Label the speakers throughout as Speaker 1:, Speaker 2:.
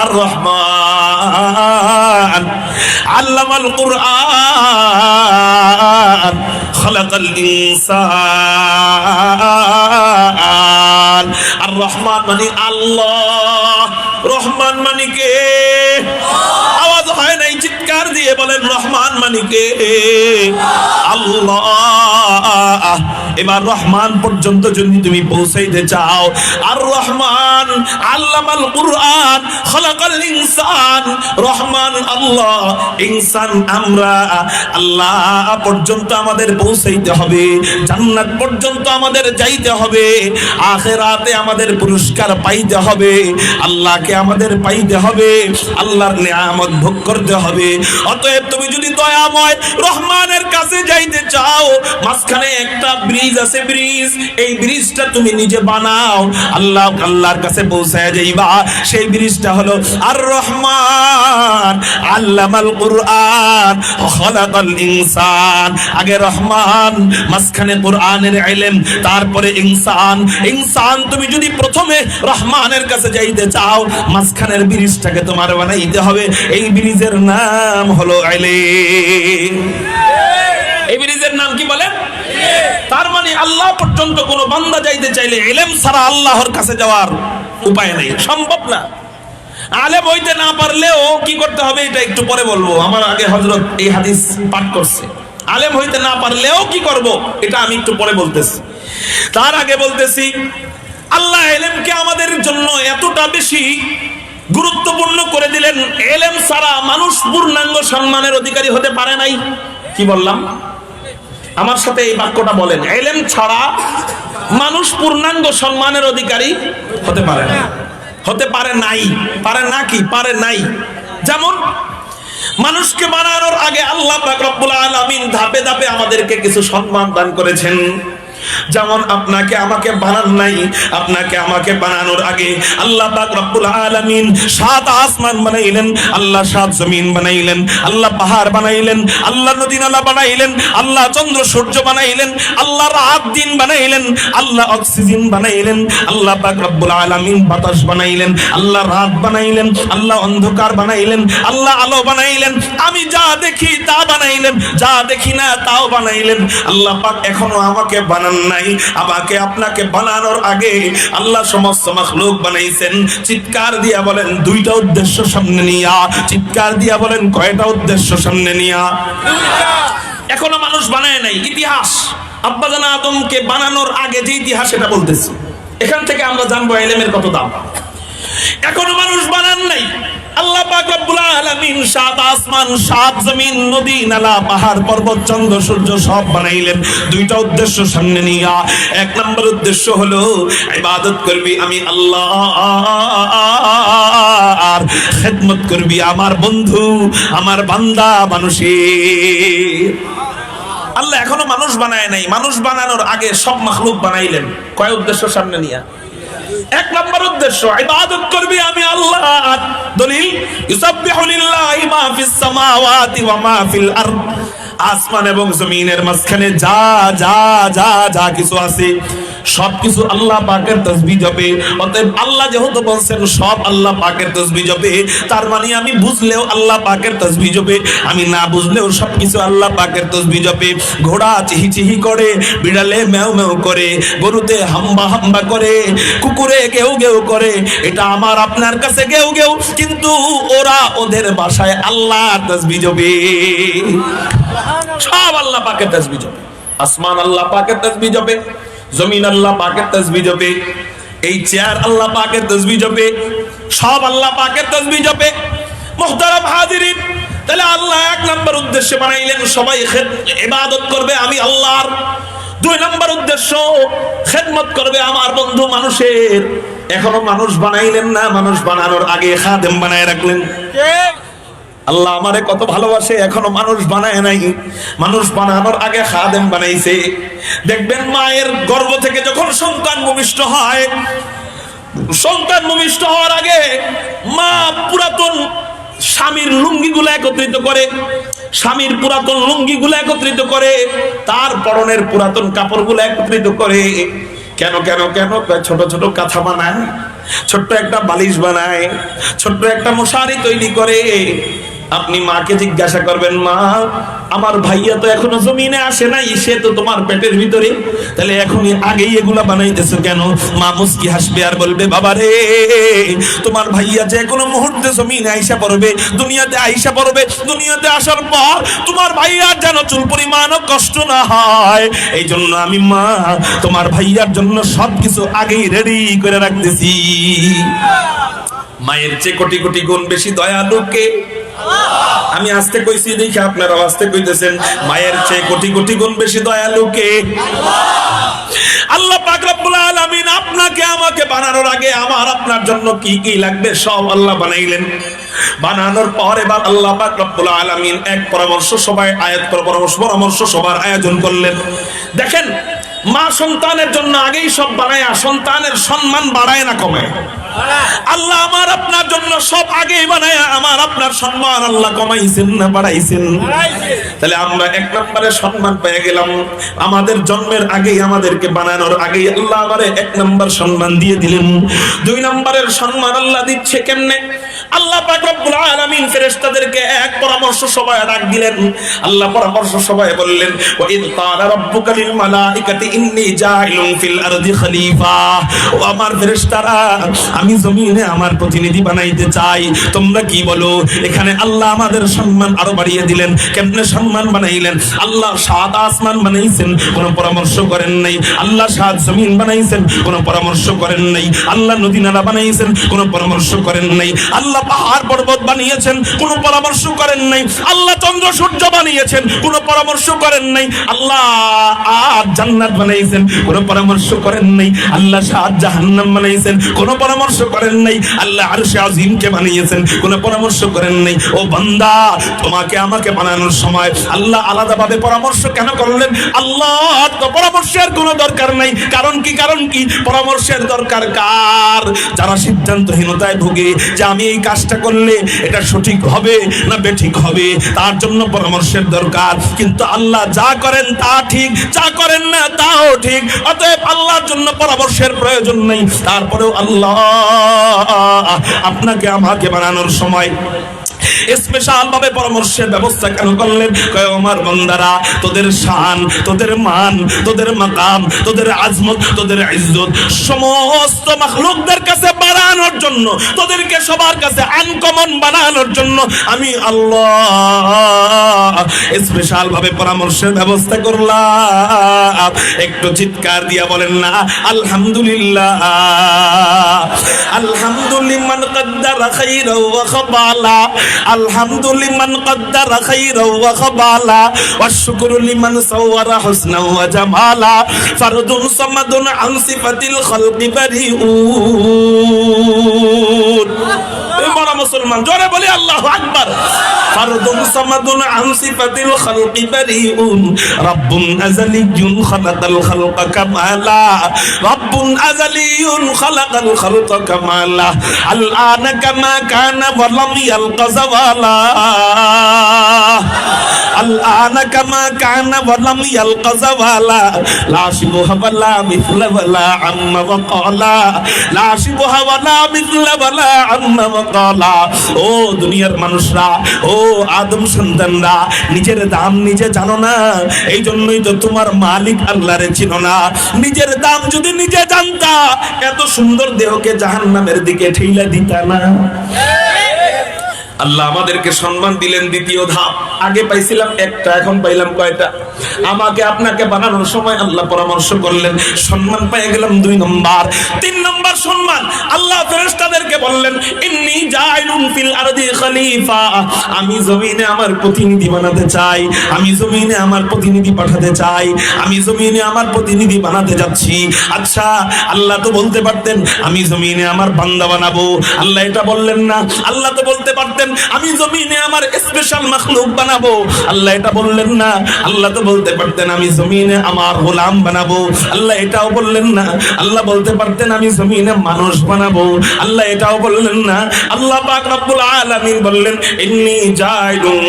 Speaker 1: الرحمن علم القرآن خلق الإنسان الرحمن মানে আল্লাহ, রহমান মানে কে? আওয়াজ হয় নাই, চিৎকার দিয়ে বলেন রহমান মানে কে? আল্লাহ। এবার রহমান পর্যন্ত যদি তুমি পৌঁছাইতে চাও, আর রহমান আল্লামাল কুরআন খালাকাল ইনসান, রহমান আল্লাহ, ইনসান আমরা। আল্লাহ পর্যন্ত আমাদের পৌঁছাইতে হবে, জান্নাত পর্যন্ত আমাদের যাইতে হবে, আখিরাতে আমাদের পুরস্কার পাইতে হবে, আল্লাহকে আমাদের পাইতে হবে, আল্লাহর নিয়ামত ভোগ করতে হবে। অতএব তুমি যদি দয়াময় রহমানের কাছে যাইতে চাও, মাঝখানে একটা ব্রিজ আছে, ব্রিজ, এই ব্রিজটা তুমি নিজে বানাও, আল্লাহর কাছে পৌঁছায় যাইবা। সেই ব্রিজটা হলো আর রহমান আল্লামাল কুরআন খালাকাল ইনসান। আগে রহমান, মাঝখানে কুরআনের ইলম, তারপরে ইনসান। ইনসান তুমি যদি প্রথমে রহমানের কাছে যাইতে চাও, মাঝখানের ব্রিজটাকে তোমার বানাইতে হবে। এই ব্রিজের নাম হলো ইলম। এই ব্রিজের নাম কি বলেন? তার মানে আল্লাহ পর্যন্ত কোনো বান্দা যাইতে চাইলে ইলম ছাড়া আল্লাহর কাছে যাওয়ার উপায় নেই, সম্ভব না। আলেম হইতে না পারলেও কি করতে হবে এটা একটু পরে বলবো। আমার আগে হযরত এই হাদিস পাঠ করছে। আলেম হইতে না পারলেও কি করব এটা আমি একটু পরে বলতেছি। তার আগে বলতেছি, আল্লাহ ইলমকে আমাদের জন্য এতটা বেশি গুরুত্বপূর্ণ করে দিলেন, ইলম ছাড়া মানুষ পূর্ণাঙ্গ সম্মানের অধিকারী হতে পারে নাই। কি বললাম? আমার সাথে এই বাক্যটা বলেন, ইলম ছাড়া মানুষ পূর্ণাঙ্গ সম্মানের অধিকারী হতে পারে না, হতে পারে নাই, পারে না, কি পারে নাই। যেমন মানুষকে বানানোর আগে আল্লাহ পাক রব্বুল আলামিন ধাপে ধাপে আমাদেরকে কিছু সম্মান দান করেছেন। যেমন আপনাকে আমাকে বানান নাই, আপনাকে আমাকে বানানোর আগে আল্লাহ পাক রব্বুল আলামিন 7 আসমান বানাইলেন, আল্লাহ 7 জমিন বানাইলেন, আল্লাহ পাহাড় বানাইলেন, আল্লাহ নদী নালা বানাইলেন, আল্লাহ চন্দ্র সূর্য বানাইলেন, আল্লাহ রাত দিন বানাইলেন, আল্লাহ অক্সিজেন বানাইলেন, আল্লাহ পাক রব্বুল আলামিন বাতাস বানাইলেন, আল্লাহ রাত বানাইলেন, আল্লাহ অন্ধকার বানাইলেন, আল্লাহ আলো বানাইলেন, আমি যা দেখি তা বানাইলেন, যা দেখি না তাও বানাইলেন। আল্লাহ পাক এখনো আমাকে বানান নাই, আমাকে আপনাকে বানানোর আগে আল্লাহ সমস্ত মাখলুক বানাইছেন। চিৎকার দিয়া বলেন দুইটা উদ্দেশ্য সামনে নিয়া, চিৎকার দিয়া বলেন কয়টা উদ্দেশ্য সামনে নিয়া? এখনো মানুষ বানায় নাই। ইতিহাস, আব্বাজান আদমকে বানানোর আগে যে ইতিহাস এটা বলতেছি, এখান থেকে আমরা জানবো ইলমের কত দাম। এখনো মানুষ বানান নাই। আল্লাহ পাক রব্বুল আলামিন 7 আসমান, 7 জমিন, নদী নালা, পাহাড় পর্বত, চন্দ্র সূর্য সব বানাইলেন দুইটা উদ্দেশ্য সামনে নিয়া। এক নম্বর উদ্দেশ্য হলো ইবাদত করবি আমি আল্লাহ, আর খেদমত করবি আমার বন্ধু, আমার বান্দা মানুষের। আল্লাহ এখনো মানুষ বানায় নাই, মানুষ বানানোর আগে সব মাখলুক বানাইলেন। কয় উদ্দেশ্য সামনে নিয়া? এক নম্বর উদ্দেশ্য ইবাদত করবি আমি আল্লাহ। দলিল, ইউসাব্বিহু লিল্লাহি মা ফিস সামাওয়াতি ওয়া মা ফিল আরদ। আসমান এবং জমিনের মাঝখানে যা যা যা যা কিছু আছে সবকিছু আল্লাহ পাকের তাসবিহ জপে। অতএব আল্লাহ যেহেতু বলছেন সব আল্লাহ পাকের তাসবিহ জপে, তার মানে আমি বুঝলেও আল্লাহ পাকের তাসবিহ জপে, আমি না বুঝলেও সবকিছু আল্লাহ পাকের তাসবিহ জপে। ঘোড়া চিহি চিহি করে, বিড়ালে মেও মেও করে, গরুতে হাম্বা হাম্বা করে, কুকুরে গেউ গেউ করে, এটা আমার আপনার কাছে গেউ গেউ, কিন্তু ওরা ওদের ভাষায় আল্লাহ তাসবিহ জপে। সব আল্লাহ পাকের তাসবিহ জপে। আসমান আল্লাহ পাকের তাসবিহ জপে, জমিন আল্লাহ পাকের তাসবিহ জপে, এই চেয়ার আল্লাহ পাকের তাসবিহ জপে, সব আল্লাহ পাকের তাসবিহ জপে। মুহতারাম হাজিরিন, তাহলে আল্লাহ এক নম্বর উদ্দেশ্য বানাইলেন সবাই ইবাদত করবে আমি আল্লাহর। 2 নম্বর উদ্দেশ্য খেদমত করবে আমার বন্ধু মানুষের। এখনো মানুষ বানাইলেন না, মানুষ বানানোর আগে খাদেম বানায় রাখলেন। আল্লাহ আমারে কত ভালোবাসে, এখনো মানুষ বানায় নাই, মানুষ বানানোর আগে খাদেম বানাইছে। দেখবেন মায়ের গর্ভ থেকে যখন সন্তান ভূমিষ্ঠ হয়, সন্তান ভূমিষ্ঠ হওয়ার আগে মা পুরাতন স্বামীর লুঙ্গিগুলো একত্রিত করে, স্বামীর পুরাতন লুঙ্গিগুলো একত্রিত করে, তার পরনের পুরাতন কাপড়গুলো একত্রিত করে। কেন কেন কেন? ছোট ছোট কাঁথা বানায়। ছোট্ট একটা বালিশ বানায়, ছোট্ট একটা মশারি তৈরি করে। আপনি মাকে জিজ্ঞাসা করবেন, মা আমার ভাইয়া তো এখনো জমিনে আসে নাই, সে তো তোমার পেটের ভিতরে, তাহলে এখনই আগেই এগুলা বানাইতেছো কেন? মা মুস্কি হাসবে আর বলবে, বাবা রে, তোমার ভাইয়া যে কোনো মুহূর্তে জমিনে আইসা পড়বে, দুনিয়াতে আইসা পড়বে। দুনিয়াতে আসার পর তোমার ভাইয়ার যেন চুল পরিমাণও কষ্ট না হয়, এই জন্য আমি মা তোমার ভাইয়ার জন্য সবকিছু আগেই রেডি করে রাখতেছি। মায়ের চেয়ে কোটি কোটি গুণ বেশি দয়ালু কে? আমি আস্তে কইছি দেখে আপনারা আস্তে কইতেছেন। মায়ের চেয়ে কোটি কোটি গুণ বেশি দয়ালু কে? আল্লাহ পাক রব্বুল আলামিন আপনাকে আমাকে বানানোর আগে আমার আপনার জন্য কি কি লাগবে সব আল্লাহ বানাইলেন। বানানোর পর এবার আল্লাহ পাক রব্বুল আলামিন এক পরামর্শ সভায় পরামর্শ সভার আয়োজন করলেন। দেখেন, মা সন্তানের জন্য আগেই সব বানায়, সন্তানের সম্মান বাড়ায় না কমায়? আল্লাহ আমার আপনার জন্য সব আগেই বানায়, আমার আপনার সম্মান আল্লাহ কমাইছেন না বাড়াইছেন? তাহলে আমরা এক নম্বরে সম্মান পেয়ে গেলাম। আমাদের জন্মের আগেই, আমাদেরকে বানানোর আগেই আল্লাহ আমারে এক নম্বর সম্মান দিয়ে দিলেন। দুই নম্বরের সম্মান আল্লাহ দিচ্ছে কেমনে? আল্লাহ পাক রব্বুল আলামিন ফেরেশতাদেরকে এক পরামর্শ সভায় ডাক দিলেন। আল্লাহ পরামর্শ সভায় বললেন, ওয়া ইয ক্বালা রাব্বুকা লিল মালাইকাতি ইন্নী জাইলুন ফিল আরদি খলিফা। ও আমার ফেরেশতারা, আমি জমিনে আমার প্রতিনিধি বানাইতে চাই, তোমরা কি বলো? এখানে আল্লাহ আমাদের সম্মান আরো বাড়িয়ে দিলেন। কেমনে সম্মান বানাইলেন? আল্লাহ সাত আসমান বানাইছেন, কোনো পরামর্শ করেন নাই। আল্লাহ সাত জমিন বানাইছেন, কোনো পরামর্শ করেন নাই। আল্লাহ নদী নালা বানাইছেন, কোনো পরামর্শ করেন নাই। আল্লাহ পাহাড় পর্বত বানিয়েছেন, কোনো পরামর্শ করেন নাই। আল্লাহ চন্দ্র সূর্য বানিয়েছেন, কোনো পরামর্শ করেন নাই। আল্লাহ আর জান্নাত বানাইছেন, কোনো পরামর্শ করেন নাই। আল্লাহ সাত জাহান্নাম বানাইছেন, কোনো পরামর্শ করেন নাই। আল্লাহ আরশে আজিমকে বানিয়েছেন, কোনো পরামর্শ করেন নাই। ও বান্দা, তোমাকে আমাকে বানানোর সময় আল্লাহ আলাদাভাবে পরামর্শ কেন করলেন? আল্লাহ তো পরামর্শের কোনো দরকার নাই। কারণ কি পরামর্শের দরকার কার? যারা সিদ্ধান্তহীনতায় ভুগে যে আমি এই কাজটা করলে এটা সঠিক হবে না বেঠিক হবে, তার জন্য পরামর্শের দরকার। কিন্তু আল্লাহ যা করেন তা ঠিক, যা করেন না তাও ঠিক। অতএব আল্লাহর জন্য পরামর্শের প্রয়োজন নেই। তারপরেও আল্লাহ আপনাকে আমাকে বানানোর সময় স্পেশাল ভাবে পরামর্শের ব্যবস্থা কেন করলেন? কয় আমার বান্দারা, তোদের শান, তোদের মান, তোদের মাকাম, তোদের আজমত, তোদের ইজ্জত সমস্ত মাখলুকদের কাছে বাড়ানোর জন্য, তোদেরকে সবার কাছে আনকমন বানানোর জন্য আমি আল্লাহ স্পেশাল ভাবে পরামর্শের ব্যবস্থা করলাম। একটু চিৎকার দিয়া বলেন না আলহামদুলিল্লাহ। আলহামদুলিমান কদ্দারা খাইরা ওয়া খাবালা, আলহামদুলিমান কদ্দারা খাইরা ওয়া খাবালা, ওয়াশ শুকরু লিমান সাওয়ারা হুসনা ওয়া জামালা, ফারদুন সামাদুন আন সিফাতিল খালকি বারিউন। বড় মুসলমান জোরে বলি আল্লাহু আকবার। ফারদুন সামাদুন আন সিফাতিল খালকি বারিউন, রাব্বুন আযালিয়্যুন খালাকাল খালকা কামালা, রাব্বুন আযালিয়্যুন খালাকাল খালকা কামালা, আল আনা কামা কানা ওয়া লাম ইয়ালকা যাওয়ালা, আল আনা কামা কানা ওয়া লাম ইয়ালকা যাওয়ালা, লা শিবহা ওয়ালা মিছলা ওয়ালা আম্মা ওয়া ক্বালা, লা শিবহা ওয়ালা মিছলা ওয়ালা আম্মা ওয়া ক্বালা। ও দুনিয়ার মানুষরা, ও আদম সন্তানরা, নিজের দাম নিজে জানো না, এই জন্যই তো তোমার মালিক আল্লাহরে চিনো না। নিজের দাম যদি নিজে জানতা, এত সুন্দর দেহকে জাহান্নামের দিকে ঠেলা দিতা না। আল্লাহ আমাদেরকে সম্মান দিলেন দ্বিতীয় ধাপ। আগে পাইছিলাম একটা, এখন পাইলাম কয়টা? আমাকে আপনাকে বানানোর সময় আল্লাহ পরামর্শ করলেন, সম্মান পেয়ে গেলাম 2 নম্বর। 3 নম্বর সম্মান আল্লাহ ফেরেশতাদেরকে বললেন, ইন্নী জাইলুন ফিল আরদি খলিফা, আমি জমিনে আমার প্রতিনিধি বানাতে চাই, আমি জমিনে আমার প্রতিনিধি পাঠাতে চাই, আমি জমিনে আমার প্রতিনিধি বানাতে যাচ্ছি। আচ্ছা, আল্লাহ তো বলতে পারতেন আমি জমিনে আমার বান্দা বানাবো, আল্লাহ এটা বললেন না। আল্লাহ তো বলতে পারতেন আমি জমিনে আমার স্পেশাল মাখলুক বানাবো, আল্লাহ এটা বললেন না। আল্লাহ তো বলতে পারতেন আমি জমিনে আমার গোলাম বানাবো, আল্লাহ এটাও বললেন না। আল্লাহ বলতে পারতেন আমি জমিনে মানুষ বানাবো, আল্লাহ এটাও বললেন না। আল্লাহ পাক রব্বুল আলামিন বললেন ইন্নী জাইলুন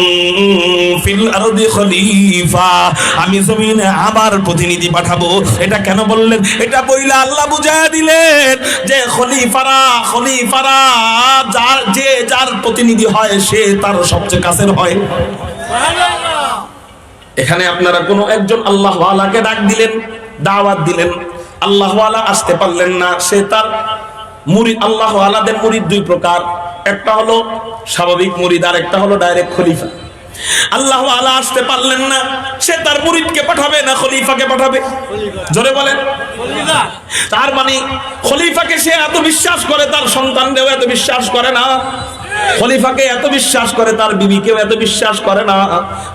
Speaker 1: ফিল আরদি খলিফা, আমি জমিনে আবার প্রতিনিধি পাঠাবো। এটা কেন বললেন? এটা বইলা আল্লাহ বুঝায়া দিলেন যে খলিফারা যার প্রতিনিধি হয় সে তার সবচেয়ে কাছের হয়। এখানে আপনারা কোনো একজন আল্লাহ ওয়ালাকে ডাক দিলেন, দাওয়াত দিলেন, আল্লাহ ওয়ালা আসতে পারলেন না, সে তার মুরিদ। আল্লাহ ওয়ালাদের মুরিদ দুই প্রকার, একটা হলো স্বাভাবিক মুরিদ আর একটা হলো ডাইরেক্ট খলিফা। আল্লাহ ওয়ালা আসতে পারলেন না, সে তার মুরিদকে পাঠাবে না খলিফাকে পাঠাবে? জোরে বলেন। তার মানে খলিফাকে সে এত বিশ্বাস করে, তার সন্তানদেরও এত বিশ্বাস করে না। খলিফাকে এত বিশ্বাস করে, তার বিবিকেও এত বিশ্বাস করে না।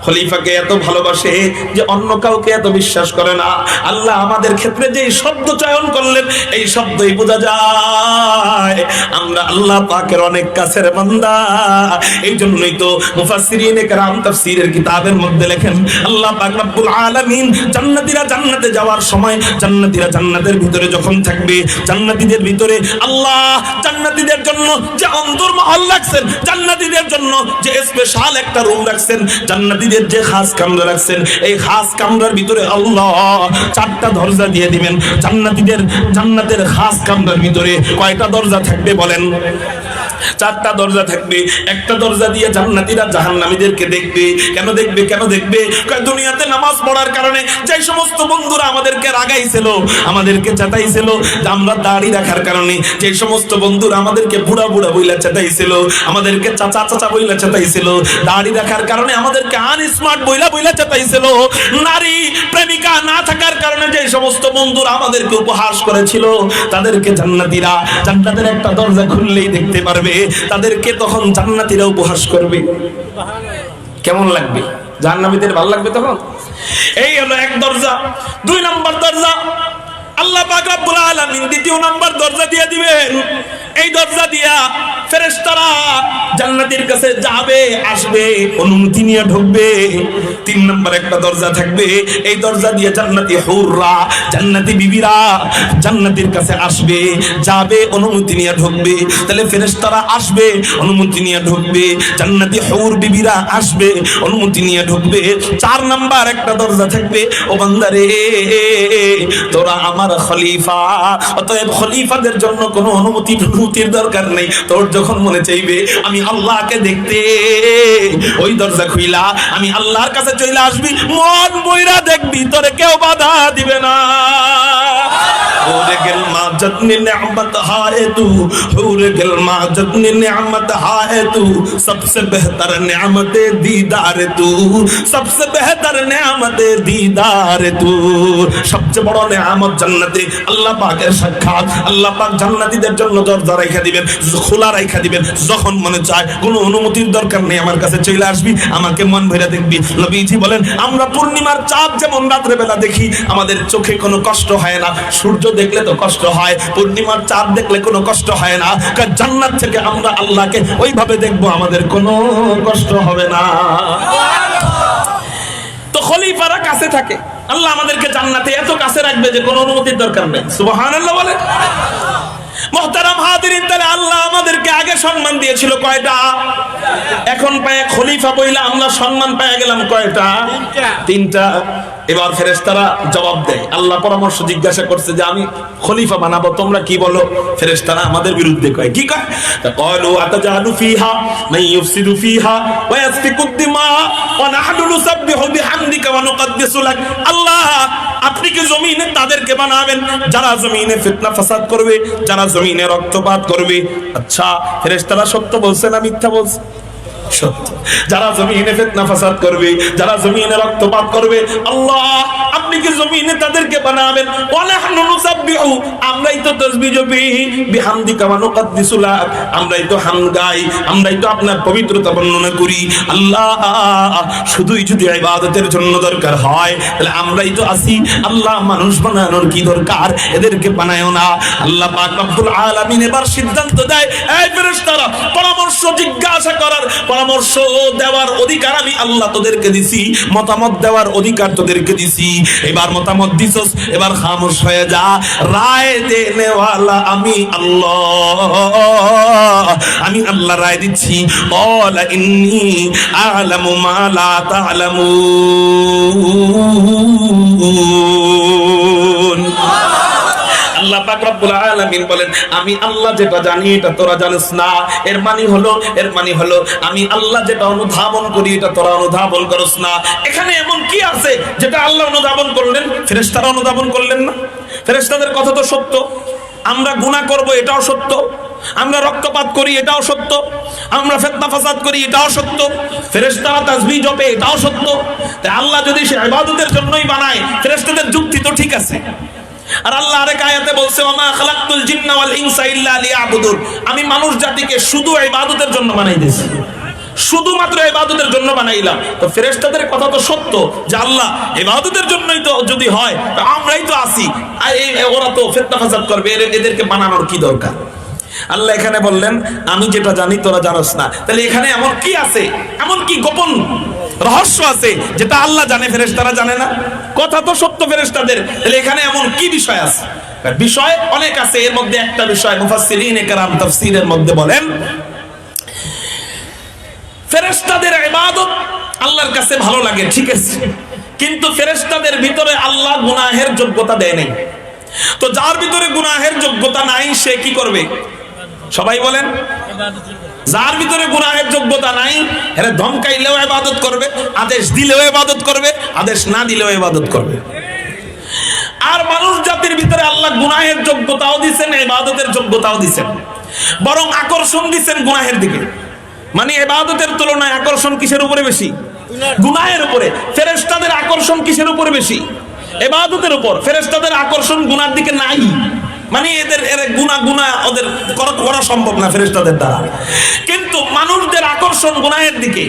Speaker 1: খলিফাকে এত ভালোবাসে যে অন্য কাউকে এত বিশ্বাস করে না। আল্লাহ আমাদের ক্ষেত্রে যে শব্দ চয়ন করলেন, এই শব্দই বোঝা যায় আমরা আল্লাহ পাকের অনেক কাছের বান্দা। এই জন্যই তো মুফাসসিরিনে কেরাম তাফসীরের কিতাবের মধ্যে লেখেন আল্লাহ পাক রব্বুল আলামিন জান্নাতীরা জান্নাতে যাওয়ার সময়, জান্নাতীরা জান্নাতের ভিতরে যখন থাকবে, জান্নাতীদের ভিতরে আল্লাহ জান্নাতীদের জন্য যে অন্তর্মহল রাখছেন, জান্নাতীদের জন্য যে স্পেশাল একটা রুম রাখছেন, জান্নাতীদের যে খাস কামরা রাখছেন, এই খাস কামরার ভিতরে আল্লাহ 4টা দরজা দিয়ে দিবেন। জান্নাতের খাস কামরার ভিতরে কয়টা দরজা থাকবে বলেন? 4টা দরজা থাকবে। একটা দরজা দিয়ে জান্নাতীরা জাহান্নামীদেরকে দেখবে। কেন দেখবে? দুনিয়াতে নামাজ পড়ার কারণে যে সমস্ত বন্ধুরা আমাদেরকে রাগাইছিল, আমাদেরকে চেতাইছিল, আমরা দাড়ি রাখার কারণে যে সমস্ত বন্ধুরা আমাদেরকে বুড়া বইলা চেতাইছিল, আমাদেরকে চাচা বইলা চেতাইছিল, দাড়ি রাখার কারণে আমাদেরকে আনস্মার্ট বইলা চেতাইছিল, নারী প্রেমিকা না থাকার কারণে যে সমস্ত বন্ধুরা আমাদেরকে উপহাস করেছিল, তাদেরকে জান্নাতীরা জান্নাতের একটা দরজা খুললেই দেখতে পারবে। তাদেরকে তখন জান্নাতীরা উপহাস করবে। কেমন লাগবে? জাহান্নামীদের ভালো লাগবে তখন? এই হলো এক দরজা। 2 নম্বর দরজা আল্লাহ পাক রব্বুল আলামিন 2য় নম্বর দরজা দিয়ে দিবেন। এই দরজা দিয়া ফেরেশতারা জান্নাতের কাছে যাবে, আসবে, অনুমতি নিয়ে ঢুকবে। 3 নম্বর একটা দরজা থাকবে, এই দরজা দিয়ে জান্নাতি হুররা, জান্নাতি বিবিরা জান্নাতের কাছে আসবে, যাবে, অনুমতি নিয়ে ঢুকবে। তাহলে ফেরেশতারা আসবে, অনুমতি নিয়ে ঢুকবে, জান্নাতি হুর বিবিরা আসবে, অনুমতি নিয়ে ঢুকবে। 4 নম্বর একটা দরজা থাকবে, ও বান্দারে তোরা আমার খলিফা, অতএব খলিফাদের জন্য কোনো অনুমতির দরকার নেই। তোর যখন মনে চাইবে আমি আল্লাহকে দেখতে, ওই দরজা খুইলা আমি আল্লাহর কাছে চলে আসবি, মন বইরা দেখবি, তোরে কেউ বাধা দিবে না। जतनी नेमत है तू, हूर गिलमा जतनी नेमत है तू, सबसे बेहतर नेमत दीदार तू, सबसे बेहतर नेमत दीदार तू। सबसे बड़ा नेमत জান্নাতে আল্লাহ পাকের সাক্ষাৎ। আল্লাহ পাক জান্নাতীদের জন্য দরজা রাখা দিবেন, খোলা রাখা দিবেন। যখন মনে চায় কোনো অনুমতির দরকার নেই, আমার কাছে চলে আসবি, আমাকে মন ভরে দেখবি। নবীজি বলেন আমরা পূর্ণিমার চাঁদ যেমন রাত্রে বেলা দেখি, আমাদের চোখে কোনো কষ্ট হয় না। সূর্য দেখলে তো কষ্ট হয়, পূর্ণিমার চাঁদ দেখলে কোনো কষ্ট হয় না। কারণ জান্নাত থেকে আমরা আল্লাহকে ওইভাবে দেখবো, আমাদের কোনো কষ্ট হবে না। তো খলিফারা কাছে থাকে, আল্লাহ আমাদেরকে জান্নাতে এত কাছে রাখবে যে কোনো অনুমতির দরকার নেই। সুবহানাল্লাহ বলে। মুহতারাম হাজিরিন, তাহলে আল্লাহ আমাদেরকে আগে সম্মান দিয়েছিল কয়টা? এখন পায় খলিফা বইলা আমরা সম্মান পেয়ে গেলাম কয়টা? 3টা। এবার ফেরেশতারা জবাব দেয়, আল্লাহ পরামর্শ জিজ্ঞাসা করছে যে আমি খলিফা বানাবো, তোমরা কি বলো? ফেরেশতারা আমাদের বিরুদ্ধে কয়, কি কয়? তাকালু আতাজালু ফিহা মান ইউফসিদু ফিহা ওয়া ইয়াসফিকুদ দিমা ওয়া নাহনু নুসাব্বিহু বিহামদিকা ওয়া নুকদ্দিসু লাক। আল্লাহ আপনি কি জমিনে তাদেরকে বানাবেন যারা জমিনে ফিতনা ফাসাদ করবে, যারা জমিনে রক্তপাত করবে? আচ্ছা, ফেরেশতারা সত্য বলছে না মিথ্যা বলছে? সত্য। যারা জমিনে ফিতনা ফাসাদ করবে, যারা জমিনে রক্তপাত করবে, আল্লাহ আপনি কি জমিনে তাদেরকে বানাবেন? ওয়া নাহনু নুসাব্বিহু, আমরাই তো তাসবিহ জপি, বিহামদিকা ওয়া নুকদ্দিসু লাক, আমরাই তো হামদ গাই, আমরাই তো আপনার পবিত্রতা বর্ণনা করি। আল্লাহ শুধুই যদি ইবাদতের জন্য দরকার হয় তাহলে আমরাই তো আছি। আল্লাহ মানুষ বানানোর কি দরকার? এদেরকে বানায়ও না। আল্লাহ পাক রব্বুল আলামিন এবার সিদ্ধান্ত দেয়, এই ফেরেশতারা পরামর্শ জিজ্ঞাসা করার, পরামর্শ দেওয়ার অধিকার আমি আল্লাহ তোদেরকে দিছি, মতামত দেওয়ার অধিকার তোদেরকে দিছি। এবার মতামত দিছস, এবার খামোশ হয়ে যা। রায় দেনেওয়ালা আমি আল্লাহ, আমি আল্লাহ রায় দিচ্ছি। ক্বালা ইন্নী আ'লামু মা লা তা'লামুন। আল্লাহ পাক রব্বুল আলামিন বলেন, আমি আল্লাহ যেটা জানি এটা তোরা জানিস না। এর মানে হলো আমি আল্লাহ যেটা অনুধাবন করি এটা তোরা অনুধাবন করস না। এখানে এমন কি আছে যেটা আল্লাহ অনুধাবন করলেন, ফেরেশতারা অনুধাবন করলেন না? ফেরেশতাদের কথা তো সত্য, আমরা গুনাহ করব এটাও সত্য, আমরা রক্তপাত করি এটাও সত্য, আমরা ফিতনা ফাসাদ করি এটাও সত্য, ফেরেশতারা তাসবিহ জপে এটাও সত্য। তাই আল্লাহ যদি সে ইবাদতের জন্যই বানায়, ফেরেশতাদের যুক্তি তো ঠিক আছে। আর আল্লাহ আরেক আয়াতে বলছে, ওয়া মা খালাকতুল জিন্না ওয়াল ইনসা ইল্লা লিয়াবুদুন, আমি মানুষ জাতিকে শুধু ইবাদতের জন্য বানাই দিয়েছি, শুধুমাত্র ইবাদতের জন্য বানাইলাম। তো ফেরেশতাদের কথা তো সত্য যে আল্লাহ ইবাদতের জন্যই তো যদি হয় তো আমরাই তো আছি, আর ওরা তো ফিতনা ফাসাদ করবে, এদেরকে বানানোর কি দরকার? আল্লাহ এখানে বললেন, আমি যেটা জানি তোরা জানোস না। তাহলে এখানে এমন কি আছে, এমন কি গোপন রহস্য আছে যেটা আল্লাহ জানে ফেরেশতারা জানে না? কথা তো সত্য ফেরেশতাদের, তাহলে এখানে এমন কি বিষয় আছে? বিষয় অনেক আছে, এর মধ্যে একটা বিষয় মুফাসসিরিনে কেরাম তাফসীরের মধ্যে বলেন, ফেরেশতাদের ইবাদত আল্লাহর কাছে ভালো লাগে, ঠিক আছে, কিন্তু ফেরেশতাদের ভিতরে আল্লাহ গুনাহের যোগ্যতা দেয় নাই। তো যার ভিতরে গুনাহের যোগ্যতা নাই সে কি করবে? সবাই বলেন, যার ভিতরে গুনাহের যোগ্যতা নাই এরা ধমকাইলেও ইবাদত করবে, আদেশ দিলেও ইবাদত করবে, আদেশ না দিলেও ইবাদত করবে। আর মানুষ জাতির ভিতরে আল্লাহ গুনাহের যোগ্যতাও দিবেন, ইবাদতের যোগ্যতাও দিবেন, বরং আকর্ষণ দিবেন গুনাহের দিকে। মানে ইবাদতের তুলনায় আকর্ষণ কিসের উপরে বেশি? গুনাহের উপরে। ফেরেশতাদের আকর্ষণ কিসের উপরে বেশি? ইবাদতের উপর। ফেরেশতাদের আকর্ষণ গুনার দিকে নাই, মানে এদের গুনাহ ওদের করা সম্ভব না ফেরেশতাদের দ্বারা। কিন্তু মানুষদের আকর্ষণ গুনাহের দিকে,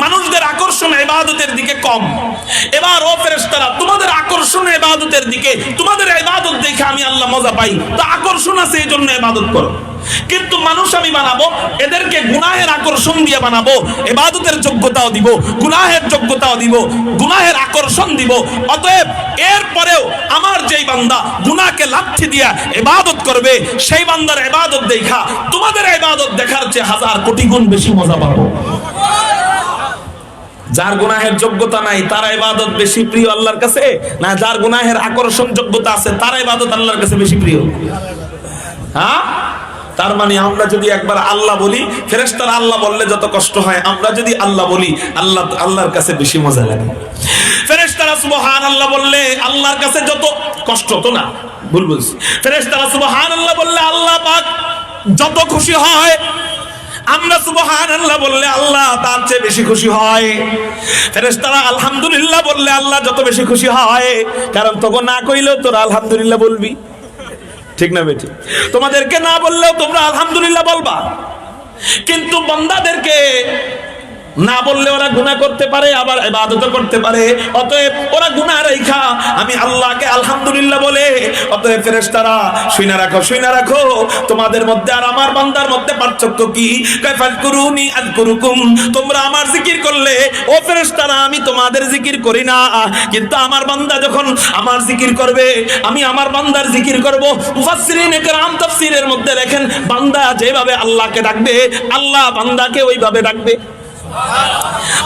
Speaker 1: মানুষদের আকর্ষণ ইবাদতের দিকে কম। এবার ও ফেরেশতারা, তোমাদের আকর্ষণ ইবাদতের দিকে, তোমাদের ইবাদত দেখে আমি আল্লাহ মজা পাই, তো আকর্ষণ আছে এই জন্য ইবাদত করো। কিন্তু মানুষ আমি বানাবো, এদেরকে গুনাহের আকর্ষণ দিয়ে বানাবো, ইবাদতের যোগ্যতাও দিব, গুনাহের যোগ্যতাও দিব, গুনাহের আকর্ষণ দিব। অতএব এরপরেও আমার যেই বান্দা গুনাহকে লাথি দিয়া ইবাদত করবে, সেই বান্দার ইবাদত দেখা তোমাদের ইবাদত দেখার চেয়ে হাজার কোটি গুণ বেশি মজা পাবো। যার গুনাহের যোগ্যতা নাই তার ইবাদত বেশি প্রিয় আল্লাহর কাছে, না যার গুনাহের আকর্ষণ যোগ্যতা আছে তার ইবাদত আল্লাহর কাছে বেশি প্রিয়? হ্যাঁ, তার মানে আমরা যদি একবার আল্লাহ বলি, ফেরেশতারা আল্লাহ বললে যত কষ্ট হয়, আমরা যদি আল্লাহ বলি আল্লাহর কাছে বেশি মজা লাগে। ফেরেশতারা সুবহানাল্লাহ বললে আল্লাহর কাছে যত কষ্ট, তো না ভুল বলছি, ফেরেশতারা সুবহানাল্লাহ বললে আল্লাহ পাক যত খুশি হয়, আমরা সুবহানাল্লাহ বললে আল্লাহ তার চেয়ে বেশি খুশি হয়। ফেরেশতারা আলহামদুলিল্লাহ বললে আল্লাহ যত বেশি খুশি হয়, কারণ তোকে না কইলেও তোরা আলহামদুলিল্লাহ বলবি, ঠিক না বেটি? তোমাদেরকে না বললেও তোমরা আলহামদুলিল্লাহ বলবা। কিন্তু বান্দাদেরকে না বললে ওরা গুনাহ করতে পারে, আবার ইবাদতও করতে পারে। অতএব ওরা গুনাহ রাইখা আমি আল্লাহকে আলহামদুলিল্লাহ বলে। অতএব ফেরেশতারা শুইনা রাখো, তোমাদের মধ্যে আর আমার বান্দার মধ্যে পার্থক্য কি? কাইফাকুরুনি আযকুরুকুম, তোমরা আমার জিকির করলে ও ফেরেশতারা আমি তোমাদের জিকির করি না, কিন্তু আমার বান্দা যখন আমার জিকির করবে আমি আমার বান্দার জিকির করব। মুফাসসিরিনে কেরাম তাফসীরের মধ্যে লেখেন, বান্দা যেভাবে আল্লাহকে ডাকবে আল্লাহ বান্দাকে ওইভাবে ডাকবে।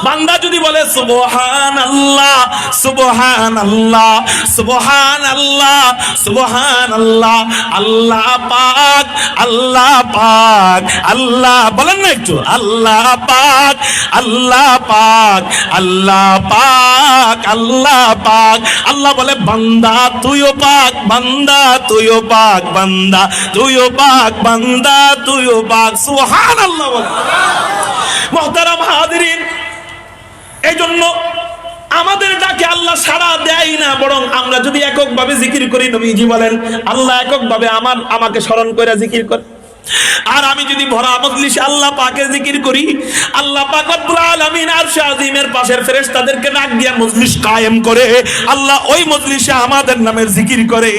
Speaker 1: বান্দা যদি বলে সুবহানাল্লাহ সুবহানাল্লাহ সুবহানাল্লাহ সুবহানাল্লাহ, আল্লাহ পাক আল্লাহ পাক আল্লাহ, বলেন না একটু, আল্লাহ পাক আল্লাহ পাক আল্লাহ পাক আল্লাহ পাক, আল্লাহ বলে বান্দা তুইও পাক, বান্দা তুইও পাক, বান্দা তুইও পাক, বান্দা তুইও পাক, সুবহানাল্লাহ। মুহতারাম হাজিরিন, এই জন্য আমাদের ডাকে আল্লাহ সাড়া দেয় না, বরং আমরা যদি এককভাবে জিকির করি, নবীজি বলেন আল্লাহ এককভাবে আমাকে স্মরণ করে জিকির করে। আর আমি যদি ভরা মজলিসে আল্লাহ পাকের জিকির করি, আল্লাহ পাক রব্বুল আলামিন আরশে আজিমের পাশের ফেরেশতাদেরকে ডাক দিয়ে মজলিস কায়েম করে, আল্লাহ ওই মজলিসে আমাদের নামের জিকির করে।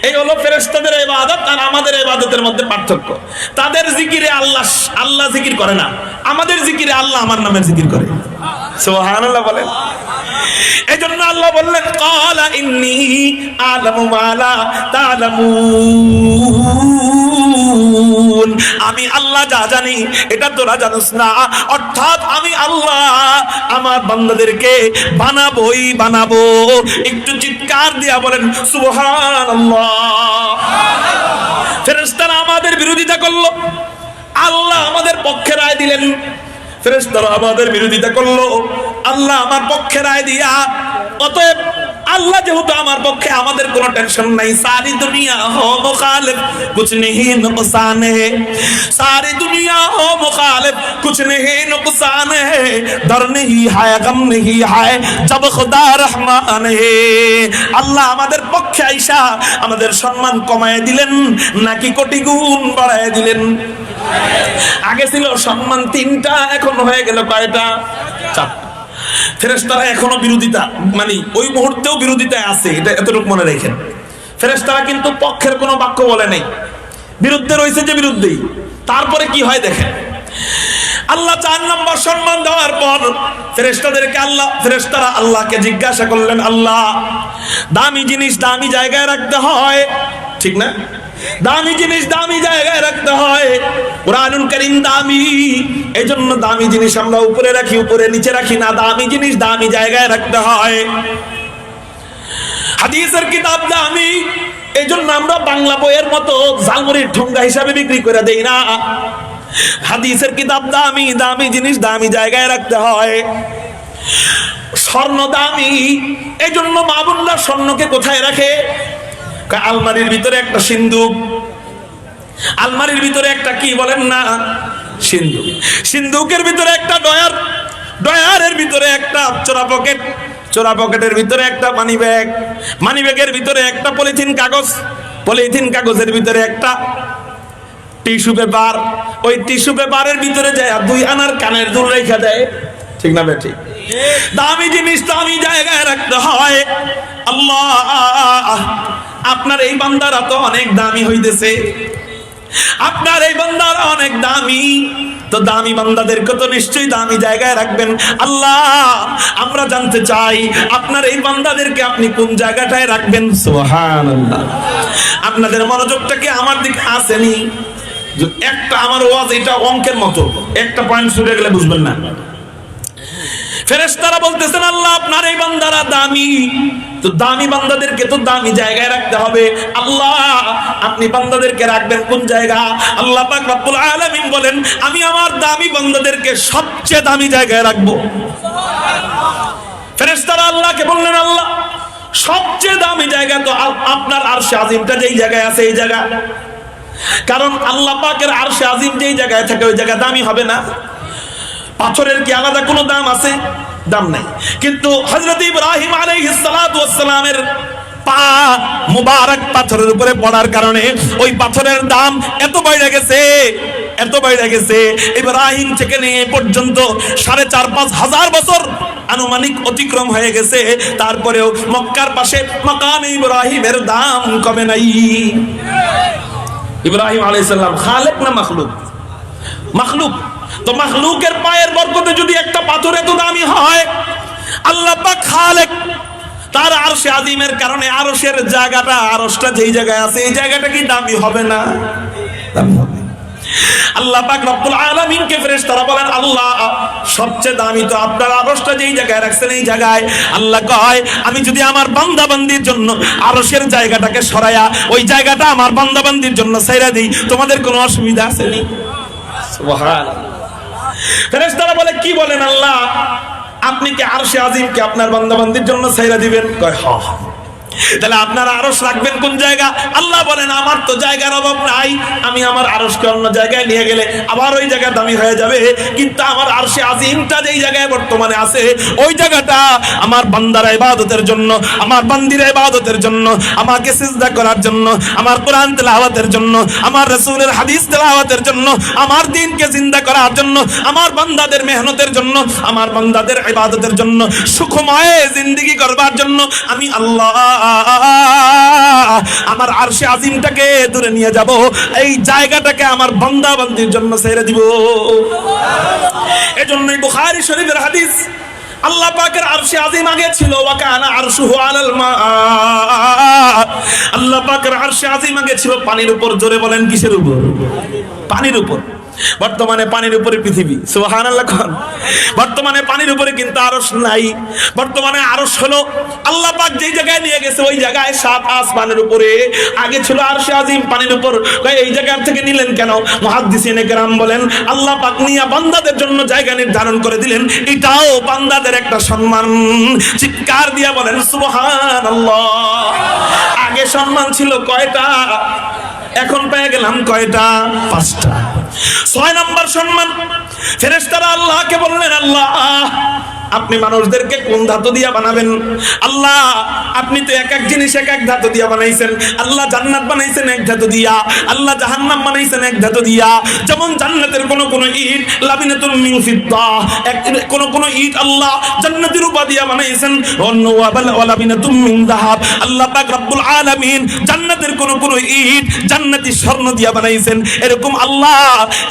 Speaker 1: এই হলো ফেরেশতাদের ইবাদত আর আমাদের ইবাদতের মধ্যে পার্থক্য। তাদের জিকিরে আল্লাহ জিকির করে না, আমাদের জিকিরে আল্লাহ আমার নামের জিকির করে। সুবহানাল্লাহ বলেন। এজন্য আল্লাহ বললেন ক্বালা ইন্নী আ'লামু মা লা তা'লামুন, আমি আল্লাহ যা জানি এটা তোরা জানিস না। অর্থাৎ আমি আল্লাহ আমার বান্দাদেরকে বানাবো। একটু চিৎকার দিয়া বলেন সুবহানাল্লাহ। ফেরেশতারা আমাদের বিরোধিতা করলো, আল্লাহ আমাদের পক্ষে রায় দিলেন। ফেরেশতারা আমাদের বিরোধিতা করলো, আল্লাহ আমার পক্ষে রায় দিয়া, অতএব আল্লাহ যেহেতু আমার পক্ষে, আমাদের কোনো টেনশন নাই। সারি দুনিয়া হো মুখালিফ কুছ নেহি নুকসান হে, সারি দুনিয়া হো মুখালিফ কুছ নেহি নুকসান হে, ডর নেহি হায় গম নেহি হায় জব খুদা রহমান হে। আল্লাহ আমাদের পক্ষে আইসা আমাদের সম্মান কমায় দিলেন নাকি কোটি গুণ বাড়ায় দিলেন? আগে ছিল সম্মান 3টা, এখন হয়ে গেল কয়টা? 4টা। ফেরেশতারা এখনো বিরোধিতা, মানে ওই মুহূর্তেও বিরোধিতায় আছে, এটা এতটুকু মনে রাখেন। ফেরেশতারা কিন্তু পক্ষের কোনো বাক্য বলে নাই, বিরুদ্ধে রয়েছে যে বিরুদ্ধেই। তারপরে কি হয় দেখেন, আল্লাহ 4 নম্বর সম্মান দেওয়ার পর ফেরেশতারা আল্লাহকে জিজ্ঞাসা করলেন, আল্লাহ দামি জিনিস দামি জায়গায় রাখতে হয়, ঠিক না? দামি জিনিস দামি জায়গায় রাখতে হয়। কুরআনুল কারীম দামি, এজন্য দামি জিনিস আমরা উপরে রাখি, উপরে নিচে রাখি না। দামি জিনিস দামি জায়গায় রাখতে হয়। হাদিসের কিতাব দামি, এজন্য আমরা বাংলা বইয়ের মতো ঝালমুড়ির ঠোঙ্গা হিসাবে বিক্রি করে দেই না। হাদিসের কিতাব দামি, দামি জিনিস দামি জায়গায় রাখতে হয়। স্বর্ণ দামি, এজন্য মা বোনরা স্বর্ণকে কোথায় রাখে? আলমারির ভিতরে একটা সিন্দুক, আলমারির ভিতরে একটা কি বলেন না সিন্দুক, সিন্দুকের ভিতরে একটা ডয়ার, ডয়ারের ভিতরে একটা চোরা পকেট, চোরা পকেটের ভিতরে একটা মানি ব্যাগ, মানি ব্যাগের ভিতরে একটা পলিথিন কাগজ, পলিথিন কাগজের ভিতরে একটা টিস্যু পেপার, ওই টিস্যু পেপারের ভিতরে যায় 2 আনার কানের দুল রেখে দেয়, ঠিক না বেঠিক? দামি জিনিস দামি জায়গায় রাখতে হয়। আল্লাহ আপনার এই বান্দারা তো অনেক দামি হইতেছে, আপনার এই বান্দারা অনেক দামি, তো দামি বান্দাদেরকে তো নিশ্চয়ই দামি জায়গায় রাখবেন। আল্লাহ আমরা জানতে চাই আপনার এই বান্দাদেরকে আপনি কোন জায়গাটায় রাখবেন? সুবহানাল্লাহ। আপনাদের মনোযোগটা কি আমার দিকে আসেনি? একটা আমার ওয়াজ এটা অঙ্কের মতো, একটা পয়েন্ট ছুটে গেলে বুঝবেন না। ফেরেশতারা বলতেছেন আল্লাহ আপনার এই বান্দারা দামি, তো দামি বান্দাদেরকে তো দামি জায়গায় রাখতে হবে। আল্লাহ আপনি বান্দাদেরকে রাখবেন কোন জায়গা? আল্লাহ পাক রব্বুল আলামিন বলেন আমি আমার দামি বান্দাদেরকে সবচেয়ে দামি জায়গায় রাখবো। ফেরেশতারা আল্লাহকে বললেন আল্লাহ সবচেয়ে দামি জায়গা তো আপনার আরশে আজিমটা যেই জায়গায় আছে এই জায়গা, কারণ আল্লাহ পাকের আরশে আজিম যেই জায়গায় থাকে ওই জায়গা দামি হবে না? পাথরের কি আলাদা কোনো দাম আছে? দাম নাই। কিন্তু হযরত ইব্রাহিম আলাইহিস সালাতু ওয়াস সালামের পা মুবারক পাথরের উপরে পড়ার কারণে ওই পাথরের দাম এত বেড়ে গেছে, এত বেড়ে গেছে। ইব্রাহিম থেকে নিয়ে পর্যন্ত 4.5-5 হাজার বছর আনুমানিক অতিক্রম হয়ে গেছে, তারপরেও মক্কার পাশে মাকামে ইব্রাহিমের দাম কমে নাই। ইব্রাহিম আলাইহিস সালাম খালেক না মাখলুক? মাখলুক। তো মাখলুকের পায়ের বরকতে যদি একটা পাথর এত দামি হয়, আল্লাহ পাক খালেক, তার আরশে আজিমের কারণে আরশের জায়গাটা, আরশটা যেই জায়গায় আছে এই জায়গাটা কি দামি হবে না? দামি হবে। আল্লাহ পাক রব্বুল আলামিনকে ফেরেশতারা বলেন আল্লাহ সবচেয়ে দামি তো আপনার আরশটা যেই জায়গায় রাখছেন এই জায়গায়। আল্লাহ কয় আমি যদি আমার বান্দা বান্দির জন্য আরশের জায়গাটাকে সরায়া ওই জায়গাটা আমার বান্দা বান্দির জন্য ছেড়ে দিই, তোমাদের কোনো অসুবিধা আছে নি? সুবহানাল্লাহ। ফেরেশতারা বলে কি বলেন আল্লাহ আপনি কি আরশে আজিমকে আপনার বান্দা বান্দির জন্য ছেড়ে দিবেন? কয় হ্যাঁ। তাহলে আপনারা আরশ রাখবেন কোন জায়গা? আল্লাহ বলেন আমার তো জায়গার অভাব নাই, আমি আমার আরশকে অন্য জায়গায় নিয়ে গেলে আবার ওই জায়গা দামি হয়ে যাবে, কিন্তু আমার আরশে আজিমটা যেই জায়গায় বর্তমানে আছে ওই জায়গাটা আমার বান্দার ইবাদতের জন্য, আমার বান্দির ইবাদতের জন্য, আমাকে সিজদা করার জন্য, আমার কোরআন তেলাওয়াতের জন্য, আমার রাসূলের হাদিস তেলাওয়াতের জন্য, আমার দ্বীনকে জিন্দা করার জন্য, আমার বান্দাদের মেহনতের জন্য, আমার বান্দাদের ইবাদতের জন্য, সুখময় জিন্দেগি করবার জন্য আমি আল্লাহ আমার আরশে আজিমটাকে দূরে নিয়ে যাব, এই জায়গাটাকে আমার বান্দা বান্দির জন্য ছেড়ে দিব। এজন্যই বুখারী শরীফের হাদিস, আল্লাহ পাকের আরশে আজিম আগে ছিল, ওয়া কানা আরশুহু আলাল মা। আল্লাহ পাকের আরশে আজিম আগে ছিল পানির উপর। জোরে বলেন কিসের উপর? পানির উপর। বর্তমানে পানির উপরে পৃথিবী, সুবহানাল্লাহ। বর্তমানে পানির উপরে কিন্তু আরশ নাই। বর্তমানে আরশ হলো আল্লাহ পাক যেই জায়গায় নিয়ে গেছে ওই জায়গায় সাত আসমানের উপরে। আগে ছিল আরশে আজিম পানির উপর। এই জায়গা থেকে নিলেন কেন? মুহাদ্দিসিনে কেরাম বলেন আল্লাহ পাক নিয়া বান্দাদের জন্য জায়গা নির্ধারণ করে দিলেন, এটাও বান্দাদের একটা সম্মান। চিৎকার দিয়া বলেন সুবহানাল্লাহ। আগে সম্মান ছিল কয়টা, এখন পেয়ে গেলাম কয়টা? 5টা। 6 নম্বর সম্মান, ফেরেশতারা আল্লাহকে বললেন আল্লাহ আপনি মানুষদেরকে কোন ধাতু দিয়া বানাবেন? আল্লাহ আপনি তো এক এক জিনিস এক এক ধাতু দিয়া বানাইছেন। আল্লাহ জান্নাত বানাইছেন এক ধাতু দিয়া, আল্লাহ জাহান্নাম বানাইছেন এক ধাতু দিয়া। যেমন জান্নাতের কোন কোন ইট লাবিনাতুম মিন ফিদ্দা, কোন কোন ইট আল্লাহ জান্নাতের রূপা দিয়া বানাইছেন। ওয়া লাবিনাতুম মিন যাহাব, আল্লাহ পাক রব্বুল আলামিন জান্নাতের কোন কোন ইট জান্নাতি স্বর্ণ দিয়া বানাইছেন। এরকম আল্লাহ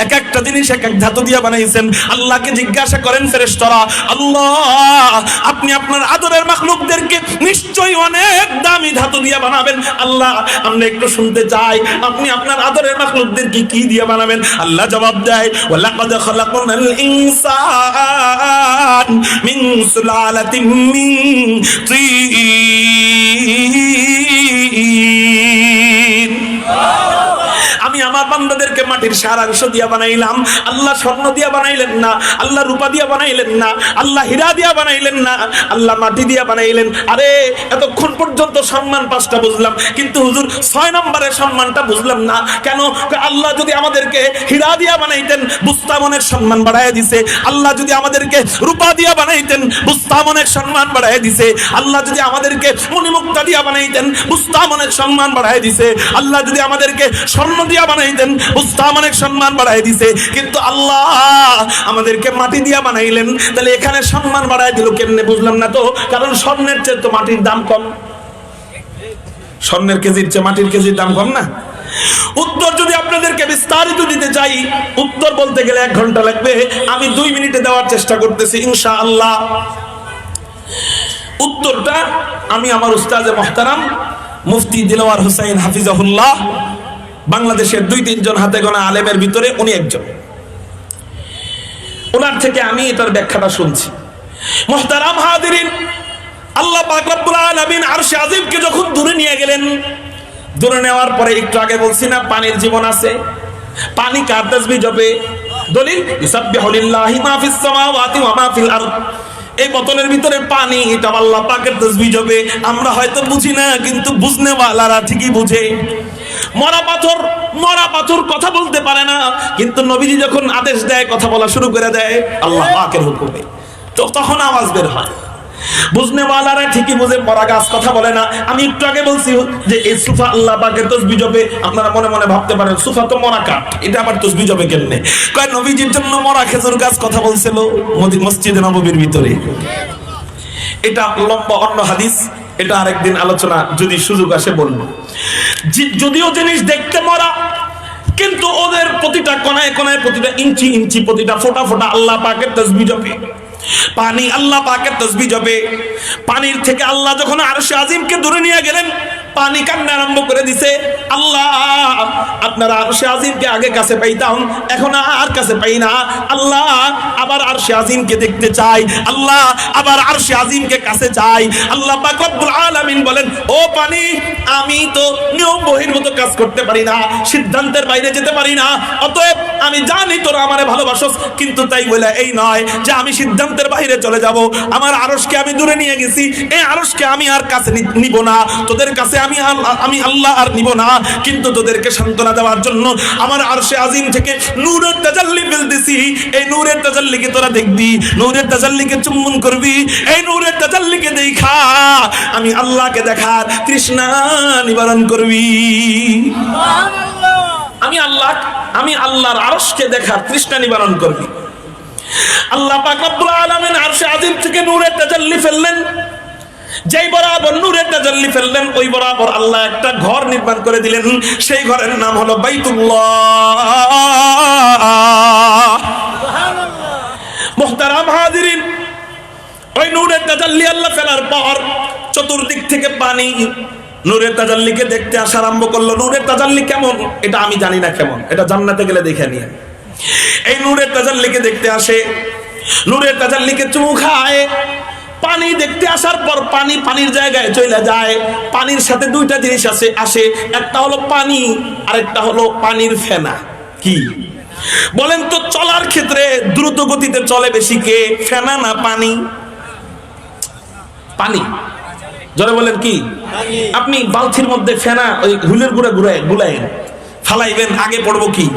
Speaker 1: এক একটা জিনিস এক এক ধাতু দিয়া বানাইছেন। আল্লাহকে জিজ্ঞাসা করেন ফেরেশতারা, আল্লাহ আপনি আপনার আদরের মাখলুকদেরকে নিশ্চয়ই অনেক দামি ধাতু দিয়ে বানাবেন। আল্লাহ আমরা একটু শুনতে চাই আপনি আপনার আদরের মাখলুকদেরকে কি দিয়ে বানাবেন? আল্লাহ জবাব দেয় ওয়ালাকাদ খালাকনাল ইনসান মিন সুলালাতিন মিন তিন। আমি আমার বান্দাদেরকে মাটির সারাংশ দিয়া বানাইলাম। আল্লাহ স্বর্ণ দিয়া বানাইলেন না, আল্লাহ রূপা দিয়া বানাইলেন না, আল্লাহ হীরা দিয়া বানাইলেন না, আল্লাহ মাটি দিয়া বানাইলেন। আরে এতক্ষণ পর্যন্ত সম্মান 5টা বুঝলাম, কিন্তু হুজুর 6 নম্বরের সম্মানটা বুঝলাম না কেন? আল্লাহ যদি আমাদেরকে হীরা দিয়া বানাইতেন বুস্তামনের সম্মান বাড়ায় দিছে। আল্লাহ যদি আমাদেরকে রূপা দিয়া বানাইতেন বুস্তামনের সম্মান বাড়ায় দিছে। আল্লাহ যদি আমাদেরকে মণিমুক্তা দিয়া বানাইতেন বুস্তামনের সম্মান বাড়ায় দিছে। আল্লাহ যদি আমাদেরকে স্বর্ণ দিয়া বানাইতেন বুস্তামনের সম্মান বাড়ায় দিছে। কিন্তু আল্লাহ আমাদেরকে মাটি দিয়া বানাইলেন, তাহলে এখানে সম্মান বাড়ায় দিল কেমনে বুঝলাম না তো। কারণ স্বর্ণের চেয়ে তো মাটির দাম কম, স্বর্ণের কেজির চেয়ে মাটির কেজির দাম কম না? উত্তর যদি আপনাদেরকে বিস্তারিত দিতে চাই, উত্তর বলতে গেলে 1 ঘন্টা লাগবে। আমি 2 মিনিটে দেওয়ার চেষ্টা করতেছি ইনশাআল্লাহ। উত্তরটা আমি আমার উস্তাদে মুহতারাম মুফতি দিলওয়ার হোসেন হাফিজাহুল্লাহ, বাংলাদেশের 2-3 জন হাতে গোনা আলেমের ভিতরে উনি একজন, ওনার থেকে আমি এটার ব্যাখ্যাটা শুনছি। মুহতারাম হাজিরিন, আল্লাহ পাক রব্বুল আলামিন আরশে আজিমকে যখন দূরে নিয়ে গেলেন, দূরে নেওয়ার পরে একটু আগে বলছি না পানির জীবন আছে। পানি কার তাসবিহ জপে? দলিল ইসাববিহু লিল্লাহি মা ফিস সামাওয়াতি ওয়া মা ফিল আরদ। এই বোতলের ভিতরে পানি, এটা আল্লাহ পাকের তাসবিহ জপে। আমরা হয়তো বুঝি না, কিন্তু বুঝনেওয়ালারা ঠিকই বুঝে। মরা পাথর কথা বলতে পারে না, কিন্তু নবীজি যখন আদেশ দেয় কথা বলা শুরু করে দেয় আল্লাহ পাকের হুকুমে, তো তখন আওয়াজ বের হয়। বুঝনেওয়ালারা ঠিকই বুঝে, মরা গাছ কথা বলে না। আমি একটু আগে বলছি যে এই সুফা আল্লাহ পাকের তাসবিহ জপে। আপনারা মনে মনে ভাবতে পারেন সুফা তো মরা কাঠ, এটা আবার তাসবিহ জপে কেমনে? কয় নবীজির জন্য মরা খেজুর গাছ কথা বলছিল মসজিদে নববীর ভিতরে। এটা লম্বা অন্য হাদিস, এটা আরেকদিন আলোচনা যদি সুযোগ আসে বলবো। যদিও জিনিস দেখতে মরা, কিন্তু ওদের প্রতিটা কোনায় কোনায়, প্রতিটা ইঞ্চি ইঞ্চি, প্রতিটা ফোঁটা ফোঁটা আল্লাহ পাকের তাসবিহ জপে। পানি আল্লাহ পাকের তাসবিহ জপে। পানির থেকে আল্লাহ যখন আরশে আজিমকে দূরে নিয়ে গেলেন, পানি কান্না আরম্ভ করে দিছে, আল্লাহ আপনারা আরশে আজিমকে আগে কাছে পাইতাম, এখন আর কাছে পাই না। আল্লাহ আবার আরশে আজিমকে দেখতে চাই, আল্লাহ আবার আরশে আজিমকে কাছে চাই। আল্লাহ পাক রব্বুল আলামিন বলেন, ও পানি, আমি তো নিয়ম বহির্ভূত কাজ করতে পারি না, সিদ্ধান্তের বাইরে যেতে পারি না। অতএব আমি জানি তোরা আমারে ভালোবাসোস, কিন্তু তাই বলে এই নয় যে আমি সিদ্ধান্তের বাইরে চলে যাব। আমার আরশকে আমি দূরে নিয়ে গেছি, এই আরশকে আমি আর কাছে নিব না, তোদের কাছে আমি আল্লাহ আর নিব না। কিন্তু তোদেরকে সান্ত্বনা দেওয়ার জন্য আমার আরশে আজিম থেকে নূরের তাজাল্লি ফেলতেছি। এই নূরের তাজাল্লিকে তোরা দেখবি, নূরের তাজাল্লিকে চুম্বন করবি। এই নূরের তাজাল্লিকে দেখা আমি আল্লাহকে দেখার তৃষ্ণা নিবারণ করবি। আমি আল্লাহর আরশকে দেখার তৃষ্ণা নিবারণ করবি। আল্লাহ পাক রব্বুল আলামিন আরশে আজিম থেকে নূরের তাজাল্লি ফেললেন। যেই বরাবর নূরের তাজাল্লি ফেললেন, ওই বরাবর আল্লাহ একটা ঘর নির্মাণ করে দিলেন। সেই ঘরের নাম হলো বাইতুল্লাহ। মুহতারাম হাজিরিন, ওই চতুর্দিক থেকে পানি। নূরের তাজাল্লিকে দেখতে আসা আরম্ভ করলো। নূরের তাজাল্লি কেমন এটা আমি জানি না, কেমন এটা জান্নাতে গেলে দেখে নিয়ে। এই নূরের তাজাল্লিকে দেখতে আসে, নূরের তাজাল্লিকে চুমু খায়। পানি দেখতে আসার পর পানির জায়গায় চলে যায়। পানির সাথে দুইটা জিনিস আসে, একটা হলো পানি, আরেকটা হলো পানির ফেনা। কি বলেন তো, চলার ক্ষেত্রে দ্রুত গতিতে চলে বেশি কে, ফেনা না পানি? পানি। জোরে বলেন কি? আপনি বালতির মধ্যে ফেনা ওই হুলের গুঁড়া গুলাইন ফালাইবেন, আগে পড়বো কি?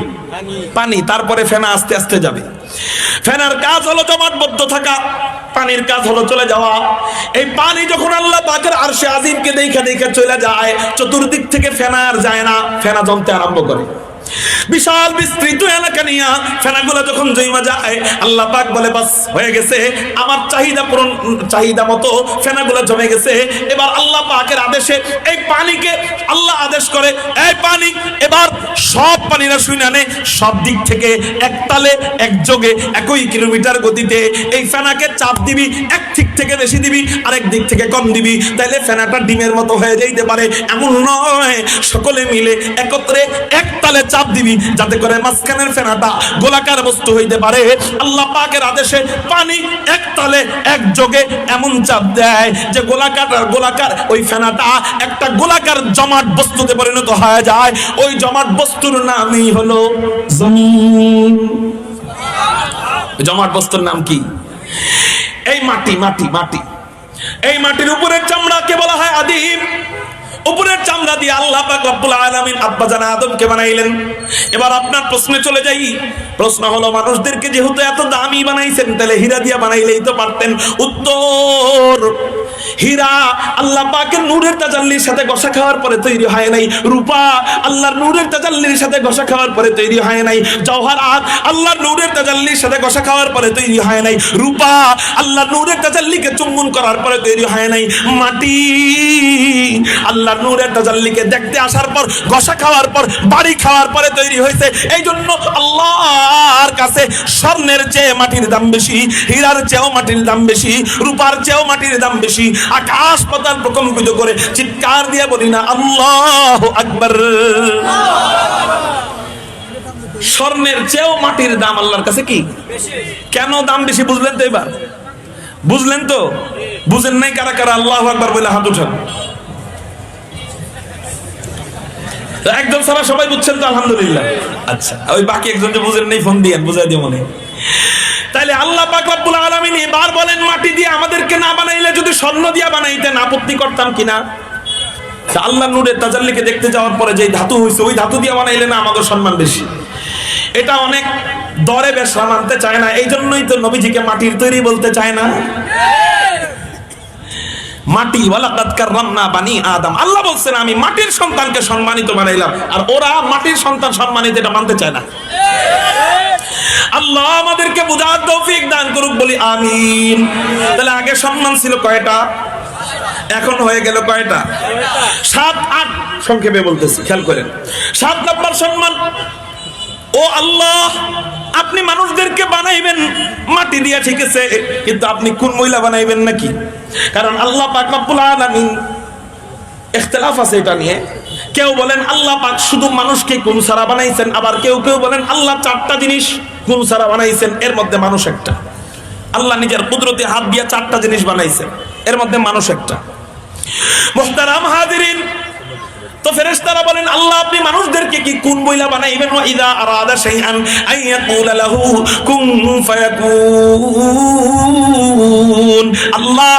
Speaker 1: পানি, তারপরে ফেনা আস্তে আস্তে যাবে। ফেনার কাজ হলো জমাটবদ্ধ থাকা, পানির কাজ হলো চলে যাওয়া। এই পানি যখন আল্লাহ পাকের আরশে আজিমকে দেখে চলে যায়, চতুর্দিক থেকে ফেনা আর যায় না, ফেনা জমতে আরম্ভ করে। বিশাল বিস্তৃত এলাকা নিয়ে ফেনাগুলো যখন জমা যায়, আল্লাহ পাক বলে বাস হয়ে গেছে, আমার চাহিদা মতো ফেনাগুলো জমে গেছে। এবার আল্লাহ পাকের আদেশে এই পানিকে আল্লাহ আদেশ করে, এই পানি এবার সব পানিরা শুনে আনে, সব দিক থেকে একতালে একযোগে একই কিলোমিটার গতিতে এই ফেনাকে চাপ দিবি। এক দিক থেকে বেশি দিবি, আরেক দিক থেকে কম দিবি, তাইলে ফেনাটা ডিমের মতো হয়ে যাইতে পারে। এমন নয়, সকলে মিলে একত্রে একতালে চাপ দিবি, যাতে করে মাঝখানের ফেনাটা গোলাকার বস্তু হইতে পারে। আল্লাহ পাকের আদেশে পানি একতালে একযোগে এমন চাপ দেয় যে গোলাকার ওই ফেনাটা একটা গোলাকার জমাট বস্তুতে পরিণত হয়ে যায়। ওই জমাট বস্তুর নামই হলো জমিন। জমাট বস্তুর নাম কি? এই মাটি। এই মাটির উপরের চামড়াকে বলা হয় আদিম। উপরের চামড়া দিয়ে আল্লাহ পাক রব্বুল আলামিন আব্বাজান আদমকে বানাইলেন। এবার আপনার প্রশ্নে চলে যাই। প্রশ্ন হলো, মানুষদেরকে যেহেতু এত দামি বানাইছেন, তাহলে হীরা দিয়া বানাইলেই তো পারতেন। উত্তর, হীরা আল্লাহ পাকের নূরের তাজাল্লির সাথে ঘষা খাওয়ার পরে তৈরি হয় নাই। রূপা আল্লাহর নূরের তাজাল্লির সাথে ঘষা খাওয়ার পরে তৈরি হয় নাই। জওহরাত আল্লাহর নূরের তাজাল্লির সাথে ঘষা খাওয়ার পরে তৈরি হয় নাই। রূপা আল্লাহর নূরের তাজাল্লিকে চুম্বন করার পরে তৈরি হয় নাই। মাটি আল্লাহর নূরের তাজাল্লিকে দেখতে আসার পর, ঘষা খাওয়ার পর, বাড়ি খাওয়ার পরে তৈরি হয়েছে। এই জন্য আল্লাহর কাছে স্বর্ণের চেয়ে মাটির দাম বেশি, হীরার চেয়েও মাটির দাম বেশি, রূপার চেয়েও মাটির দাম বেশি। আকাশ পাতাল প্রকম্পিত করে চিৎকার দিয়ে বলি না আল্লাহু আকবার। স্বর্ণের চেয়েও মাটির দাম আল্লাহর কাছে কি কেন দাম বেশি? বুঝলেন তো? এবার বুঝলেন তো? বুঝেন নাই কারা কারা আল্লাহু আকবার বলে হাত উঠান। একদম সারা সবাই বুঝছেন তো? আলহামদুলিল্লাহ। আচ্ছা, ওই বাকি একজন যে বুঝেন নাই ফোন দিয়ে বুঝাই দিও মনে। তাইলে আল্লাহ পাক রব্বুল আলামিন এবার বলেন, মাটি দিয়ে আমাদেরকে না বানাইলে যদি স্বর্ণ দিয়ে বানাইতেন আপত্তি করতাম কিনা? আল্লাহ নূরের তাজাল্লিকে দেখতে যাওয়ার পরে যে ধাতু হইছে, ওই ধাতু দিয়ে বানাইলে না আমাদের সম্মান বেশি। এটা অনেক দরে বেশা মানতে চায় না, এই জন্যই তো নবীজিকে মাটির তৈরি বলতে চায় না। মাটি, ওয়ালাকাদ কাররামনা বানি আদম। আল্লাহ বলছেন আমি মাটির সন্তানকে সম্মানিত বানাইলাম, আর ওরা মাটির সন্তান সম্মানিত এটা মানতে চায় না। আল্লাহ আমাদেরকে বুঝার তৌফিক দান করুক, বলি আমিন। তাহলে আগে সম্মান ছিল কয়টা? এখন হয়ে গেল কয়টা? 7 8। সংক্ষেপে বলতেছি, খেয়াল করেন। 7 নম্বর সম্মান, ও আল্লাহ আপনি মানুষদেরকে বানাইবেন মাটি দিয়া, ঠিক আছে, কিন্তু আপনি কোন মহিলা বানাইবেন নাকি? কারণ আল্লাহ পাক রব্বুল আলামিন, ইখতিলাফ আছে এটা নিয়ে। কেউ বলেন আল্লাহ পাক শুধু মানুষকে কোন ছাড়া বানাইছেন, আবার কেউ বলেন আল্লাহ 4টা জিনিস কোন ছাড়া বানাইছেন, এর মধ্যে মানুষ একটা। আল্লাহ নিজের কুদরতে হাত দিয়া 4টা জিনিস বানাইছেন, এর মধ্যে মানুষ একটা। মুহতারাম হাজিরিন, তো ফেরেশতারা বলেন আল্লাহ আপনি মানুষদেরকে কি কোন বইলা বানাইবেন? ওয়া ইযা আরাদা শাইআন আইয়াকুলা লাহু কুন ফায়াকুন। আল্লাহ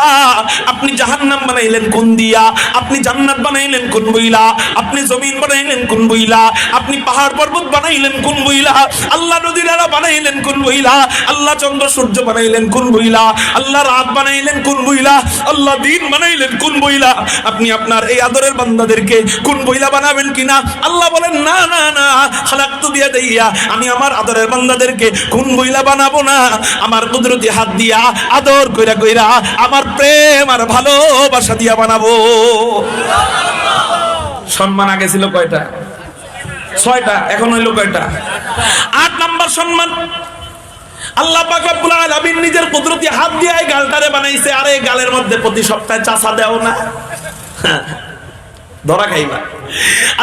Speaker 1: আপনি জাহান্নাম বানাইলেন কোন দিয়া, আপনি জান্নাত বানাইলেন কোন বইলা, আপনি জমিন বানাইলেন কোন বইলা, আপনি পাহাড় পর্বত বানাইলেন কোন বইলা, আল্লাহ নদী নালা বানাইলেন কোন বইলা, আল্লাহ চন্দ্র সূর্য বানাইলেন কোন বইলা, আল্লাহ রাত বানাইলেন কোন বইলা, আল্লাহ দিন বানাইলেন কোন বইলা। আপনি আপনার এই আদরের বান্দাদেরকে কোন বইলা বানাবেন কিনা? আল্লাহ বলেন না না না, খালাকতু বিয়াদাইয়া, আমি আমার আদরের বান্দাদেরকে কোন বইলা বানাবো না, আমার কুদরতি হাত দিয়া আদর কইরা কইরা আমার প্রেম আর ভালোবাসা দিয়া বানাবো। সম্মান আগে ছিল কয়টা? 6টা, এখন হইল কয়টা? 8 নম্বর সম্মান, আল্লাহ পাক রব্বুল আলামিন নিজের কুদরতি হাত দিয়ে এই গালটারে বানাইছে, আর এই গালের মধ্যে প্রতি সপ্তাহে চাষা দেও না, ধরা খাইবা।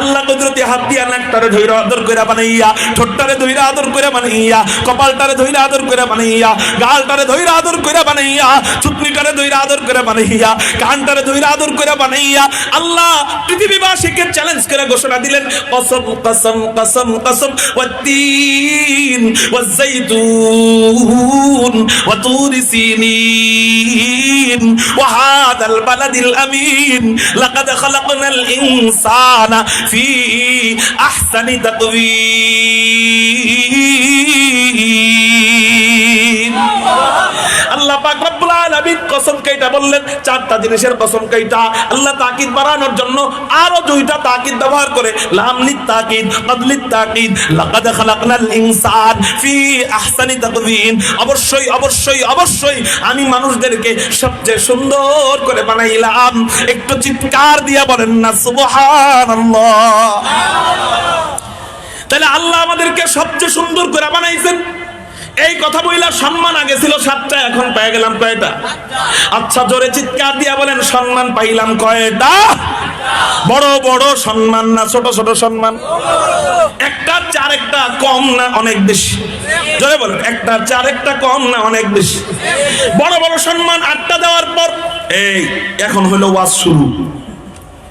Speaker 1: আল্লাহ কুদরতি হাত দিয়া নাকটারে ধইরা আদর কইরা বানাইয়া, ঠোঁটটারে ধইরা আদর কইরা বানাইয়া, কপালটারে ধইরা আদর কইরা বানাইয়া, গালটারে ধইরা আদর কইরা বানাইয়া, চুটনিটারে ধইরা আদর কইরা বানাইয়া, কানটারে ধইরা আদর কইরা বানাইয়া আল্লাহ পৃথিবীবাসীকে চ্যালেঞ্জ করে ঘোষণা দিলেন, কসম কসম কসম কসম ওয়াত-তিন ওয়াজ-যাইতুন ওয়া তুরি সিনিন ওয়া হাদাল বালাদিল আমিন লাকাদ খালাকনাল ইনসানা ফি আহসানি তাকওয়িম। আল্লাহ পাক রব্বুল আলামিন কসম কাইটা বললেন, চারটা জিনিসের কসম কাইটা আল্লাহ তাকিদ বাড়ানোর জন্য আরো দুইটা তাকিদ ব্যবহার করে, লাম লিত তাকিদ, কদ লিত তাকিদ, লাকাদ খালাকনাল ইনসান ফি আহসানি তাকওয়িম। অবশ্যই অবশ্যই অবশ্যই আমি মানুষদেরকে সবচেয়ে সুন্দর করে বানাইলাম। একটু চিৎকার দিয়া বলেন না সুবহানাল্লাহ। তাহলে আল্লাহ আমাদেরকে সবচেয়ে সুন্দর করে বানাইছেন। এই কথা বইলা সম্মান আগে ছিল 7টা, এখন পেয়ে গেলাম কয়টা? আচ্ছা জোরে চিৎকার দিয়া বলেন, সম্মান পাইলাম কয়টা? বড় বড় সম্মান না ছোট ছোট সম্মান? একটা চার একটা কম না অনেক বেশি? জোরে বলেন, একটা চার একটা কম না অনেক বেশি? বড় বড় সম্মান 8টা দেওয়ার পর এই এখন হলো ওয়াজ শুরু।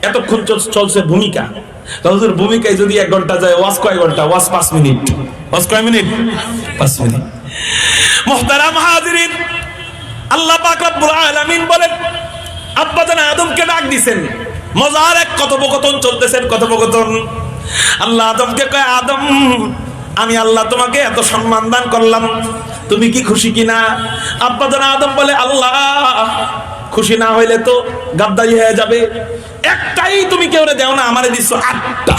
Speaker 1: এতক্ষণ চলছে ভূমিকা। হুজুর ভূমিকায় যদি 1 ঘন্টা যায়, ওয়াজ কয় ঘন্টা? ওয়াজ 5 মিনিট। ওয়াজ কয় মিনিট? 5 মিনিট। মুহতারাম হাজিরিন, আল্লাহ পাক রব্বুল আলামিন বলেন, আব্বা জান আদমকে ডাক দিবেন, মজার এক কথোপকথন চলতেছেন, কথোপকথন। আল্লাহ আদমকে কয়, আদম আমি আল্লাহ তোমাকে এত সম্মান দান করলাম, তুমি কি খুশি কিনা? আব্বা জান আদম বলে, আল্লাহ খুশি না হইলে তো গাদ্দারি হয়ে যাবে, একটাই তুমি কেউরে দেও না, আমারে দিছো 8টা,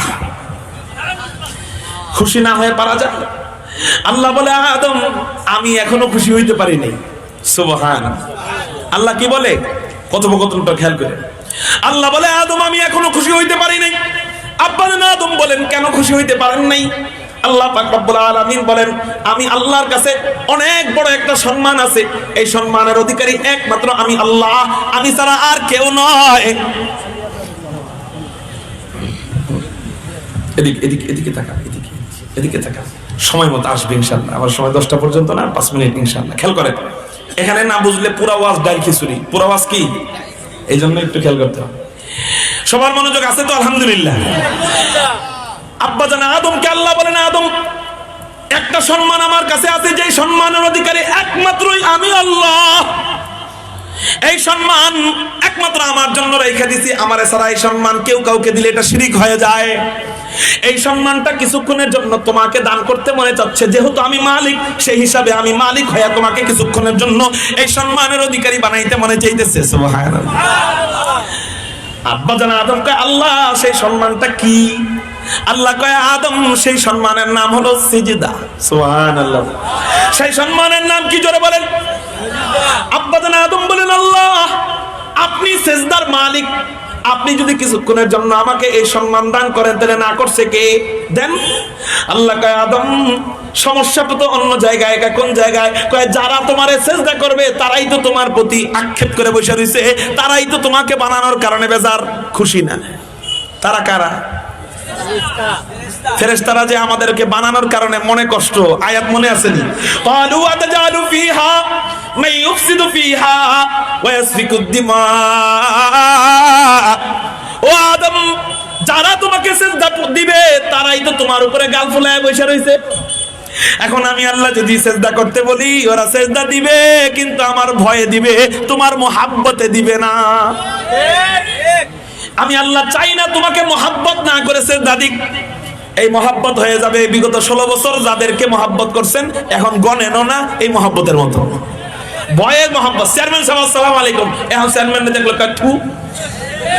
Speaker 1: খুশি না হয়ে পারা যায়? আল্লাহ বলে, আদম আমি এখনো খুশি হইতে পারি নাই। সুবহানাল্লাহ। আল্লাহ কি বলে? কথোপকথনটা খেয়াল করে। আল্লাহ বলে, আদম আমি এখনো খুশি হইতে পারি নাই। আব্বা জান আদম বলেন, কেন খুশি হইতে পারেন নাই? আল্লাহ পাক রব্বুল আলামিন বলেন, আমি আল্লাহর কাছে অনেক বড় একটা সম্মান আছে, এই সম্মানের অধিকারী একমাত্র আমি আল্লাহ, আমি ছাড়া আর কেউ নয়। এদিকে এদিকে এদিকে তাকা, এদিকে এদিকে তাকা। সময় মতো আসবে ইনশাআল্লাহ। আমার সময় 10টা পর্যন্ত না, 5 মিনিট ইনশাআল্লাহ। খেয়াল করেন, এখানে না বুঝলে পুরা ওয়াজ ডাল খিচুড়ি। পুরা ওয়াজ কি? এই জন্য একটু খেয়াল করতে হবে। সবার মনোযোগ আছে তো? আলহামদুলিল্লাহ। আব্বা জান আদমকে আল্লাহ বলেন, আদম একটা সম্মান আমার কাছে আছে, যে সম্মানের অধিকারী একমাত্রই আমি আল্লাহ। এই সম্মান একমাত্র আমার জন্য রেখে দিছি, আমার ছাড়া এই সম্মান কেউ কাউকে দিলে এটা শিরক হয়ে যায়। এই সম্মানটা কিছুক্ষণের জন্য তোমাকে দান করতে মনে চাচ্ছে, যেহেতু আমি মালিক, সেই হিসাবে আমি মালিক হয়ে তোমাকে কিছুক্ষণের জন্য এই সম্মানের অধিকারী বানাইতে মনে চাইতেছে। সুবহানাল্লাহ। আব্বা জান আদম কয়, আল্লাহ সেই সম্মানটা কি? আল্লাহ কয়, আদম সেই সম্মানের নাম হলো সিজদা। সুবহানাল্লাহ। সেই সম্মানের নাম কি? জোরে বলেন। আব্বা জান আদম বলেন, আল্লাহ আপনি সিজদার মালিক, আপনি যদি কিছুক্ষণের জন্য আমাকে এই সম্মান দান করেন, তাহলে না করছে কে? দেন। আল্লাহ কয়, আদম সমস্যাটা তো অন্য জায়গায়। কোন জায়গায়? কয়, যারা তোমারে সিজদা করবে তারাই তো তোমার প্রতি আক্ষেপ করে বসে রইছে, তারাই তো তোমাকে বানানোর কারণে বেজার, খুশি না। তারা কারা? ফেরেশতারা যে আমাদেরকে বানানোর কারণে মনে কষ্ট। আয়াত মনে আসেনি? ক্বালু আতাজালু ফিহা মান ইউফসিদু ফিহা ওয়া ইয়াসফিকুদ দিমা। ও আদম, যারা তোমাকে সিজদা দিবে তারাই তো তোমার উপরে গাল ফুলায় বসে রইছে। এখন আমি আল্লাহ যদি সিজদা করতে বলি, ওরা সিজদা দিবে, কিন্তু আমার ভয়ে দিবে, তোমার মোহাব্বতে দিবে না। আমি আল্লাহ চাই না তোমাকে মোহাব্বত না করে সিজদা দিক। এই মোহাব্বত হয়ে যাবে বিগত 16 বছর যাদেরকে মোহাব্বত করছেন, এখন গণেনও না এই মোহাব্বতের মতো। ভয়ের মোহাব্বত। চেয়ারম্যান সাহেব আসসালামু আলাইকুম, এখন চেয়ারম্যান দেখলো কাঠু,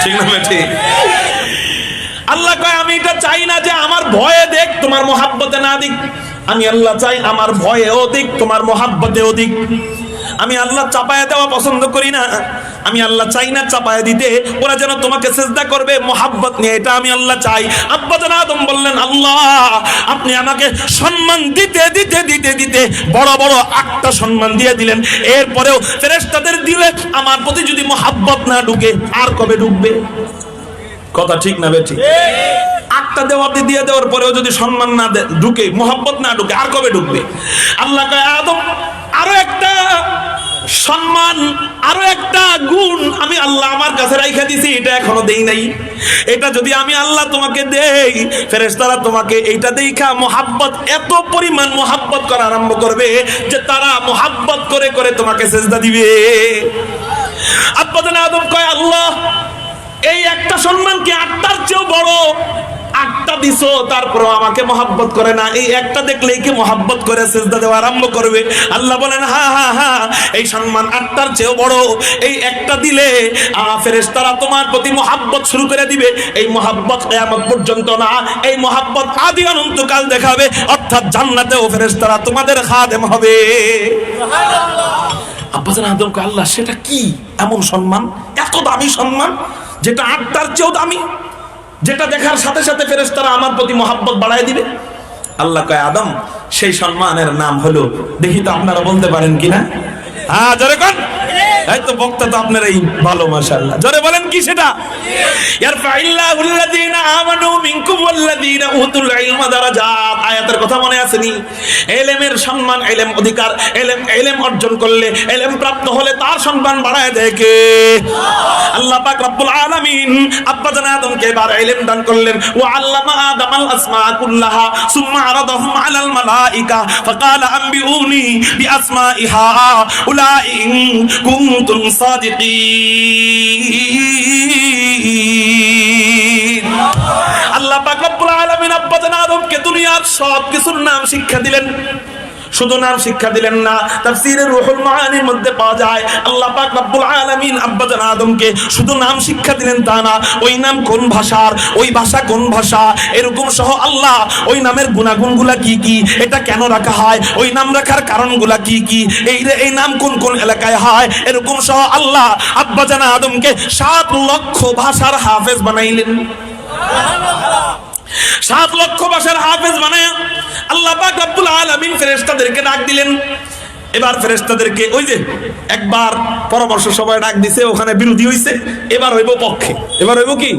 Speaker 1: ঠিক না? ঠিক। আল্লাহ কয়, আমি এটা চাই না যে আমার ভয়ে দেখ, তোমার মোহাব্বতে না দিক। আমি আল্লাহ চাই আমার ভয়েও দিক, তোমার মোহাব্বতেও দিক। আমি আল্লাহ চাপায়া দেওয়া পছন্দ করি না। আমি আল্লাহ চাই না চাপায়া দিতে, ওরা যেন তোমাকে সিজদা করবে মোহাব্বত নিয়ে, এটা আমি আল্লাহ চাই। আব্বা জান আদম বললেন, আল্লাহ আপনি আমাকে সম্মান দিতে দিতে দিতে দিতে বড় বড় 8টা সম্মান দিয়ে দিলেন, এরপরেও ফেরেশতাদের দিলে আমার প্রতি যদি মোহাব্বত না ঢুকে আর কবে ঢুকবে? কথা ঠিক না বেঠিক? 8টা দিয়ে দেওয়ার পরেও যদি সম্মান না ঢুকে, মোহাব্বত না ঢুকে, আর কবে ঢুকবে? আল্লাহ কয়, আদম আরো একটা সম্মান, আরো একটা গুণ আমি আল্লাহ আমার কাছে রাইখা দিছি, এটা এখনো দেই নাই। এটা যদি আমি আল্লাহ তোমাকে দেই, ফেরেশতারা তোমাকে এইটা দেখা মোহাব্বত, এত পরিমাণ মোহাব্বত করা আরম্ভ করবে যে তারা মোহাব্বত করে করে তোমাকে সিজদা দিবে। আব্বা জান আদম কয়, আল্লাহ এই একটা সম্মান কি 8টার চেয়েও বড়? 8টা দিছো, তারপর আমাকে মোহাব্বত করে না, এই একটা দেখলেই কি মোহাব্বত করে সিজদা দেওয়া আরম্ভ করবে? আল্লাহ বলেন, হ্যাঁ হ্যাঁ হ্যাঁ, এই সম্মান 8টার চেয়েও বড়। এই একটা দিলে ফেরেশতারা তোমার প্রতি মোহাব্বত শুরু করে দিবে। এই মোহাব্বত কিয়ামত পর্যন্ত না, এই মোহাব্বত আদি অনন্তকাল দেখাবে, অর্থাৎ জান্নাতেও ফেরেশতারা তোমাদের খাদেম হবে। সুবহানাল্লাহ। আব্বা জান আদম কয়, আল্লাহ সেটা কি এমন সম্মান, এত দামি সম্মান যেটা 8টার চেয়েও দামি, যেটা দেখার সাথে সাথে ফেরেশতারা আমার প্রতি মোহাব্বত বাড়ায় দিবে? আল্লাহ কয়, আদম সেই সম্মানের নাম হলো, দেখি তো আপনারা বলতে পারেন কিনা? হ্যাঁ জোরে কোন? এই তো বক্তা তো আপনারাই ভালো, মাশাআল্লাহ। জোরে বলেন কি সেটা? ইয়ারফাইল্লাহুল লাযীনা আমানু মিনকুম ওয়াল্লাযীনা উতুল ইলমা দারাজাত। আয়াতের কথা মনে আছে নি? ইলমের সম্মান, ইলম অধিকার, ইলম অর্জন করলে, ইলম প্রাপ্ত হলে তার সম্মান বাড়ায় দেয় কে? আল্লাহ পাক রব্বুল আলামিন আব্বা জান আদমকে এবার ইলম দান করলেন। ওয়া আল্লামা আদামাল আসমা কুল্লাহা সুম্মা আরাদাহুম আলাল মালাইকা ফাকালা আনবিউনি বিআসমাইহা উলাইন কুনতুম সাদিকিন। আল্লাহ পাক রব্বুল আলামিন আব্বা জান আদমকে দুনিয়ার সব কিছুর নাম শিক্ষা দিলেন। শুধু নাম শিক্ষা দিলেন না, তাফসীরে রুহুল মাআনির মধ্যে পাওয়া যায় আল্লাহ পাক রব্বুল আলামিন আব্বা জান আদমকে শুধু নাম শিক্ষা দিলেন তা না, ওই নাম কোন ভাষার, ওই ভাষা কোন ভাষা, এরকম সহ আল্লাহ ওই নামের গুণাগুণগুলা কি কি, এটা কেন রাখা হয়, ওই নাম রাখার কারণগুলা কি কি, এই নাম কোন কোন এলাকায় হয়, এরকম সহ আল্লাহ আব্বা জান আদমকে 7 লক্ষ ভাষার হাফেজ বানাইলেন। সুবহানাল্লাহ। 7 লক্ষ ভাষার হাফেজ বানায় আল্লাহ পাক রব্বুল আলামিন ফেরেশতাদেরকে ডাক দিলেন। এবার ফেরেশতাদেরকে ওই যে একবার পরামর্শ সভায় ডাক দিছে, ওখানে বিরোধী হইছে, এবার হইব পক্ষে। এবার হইব কি?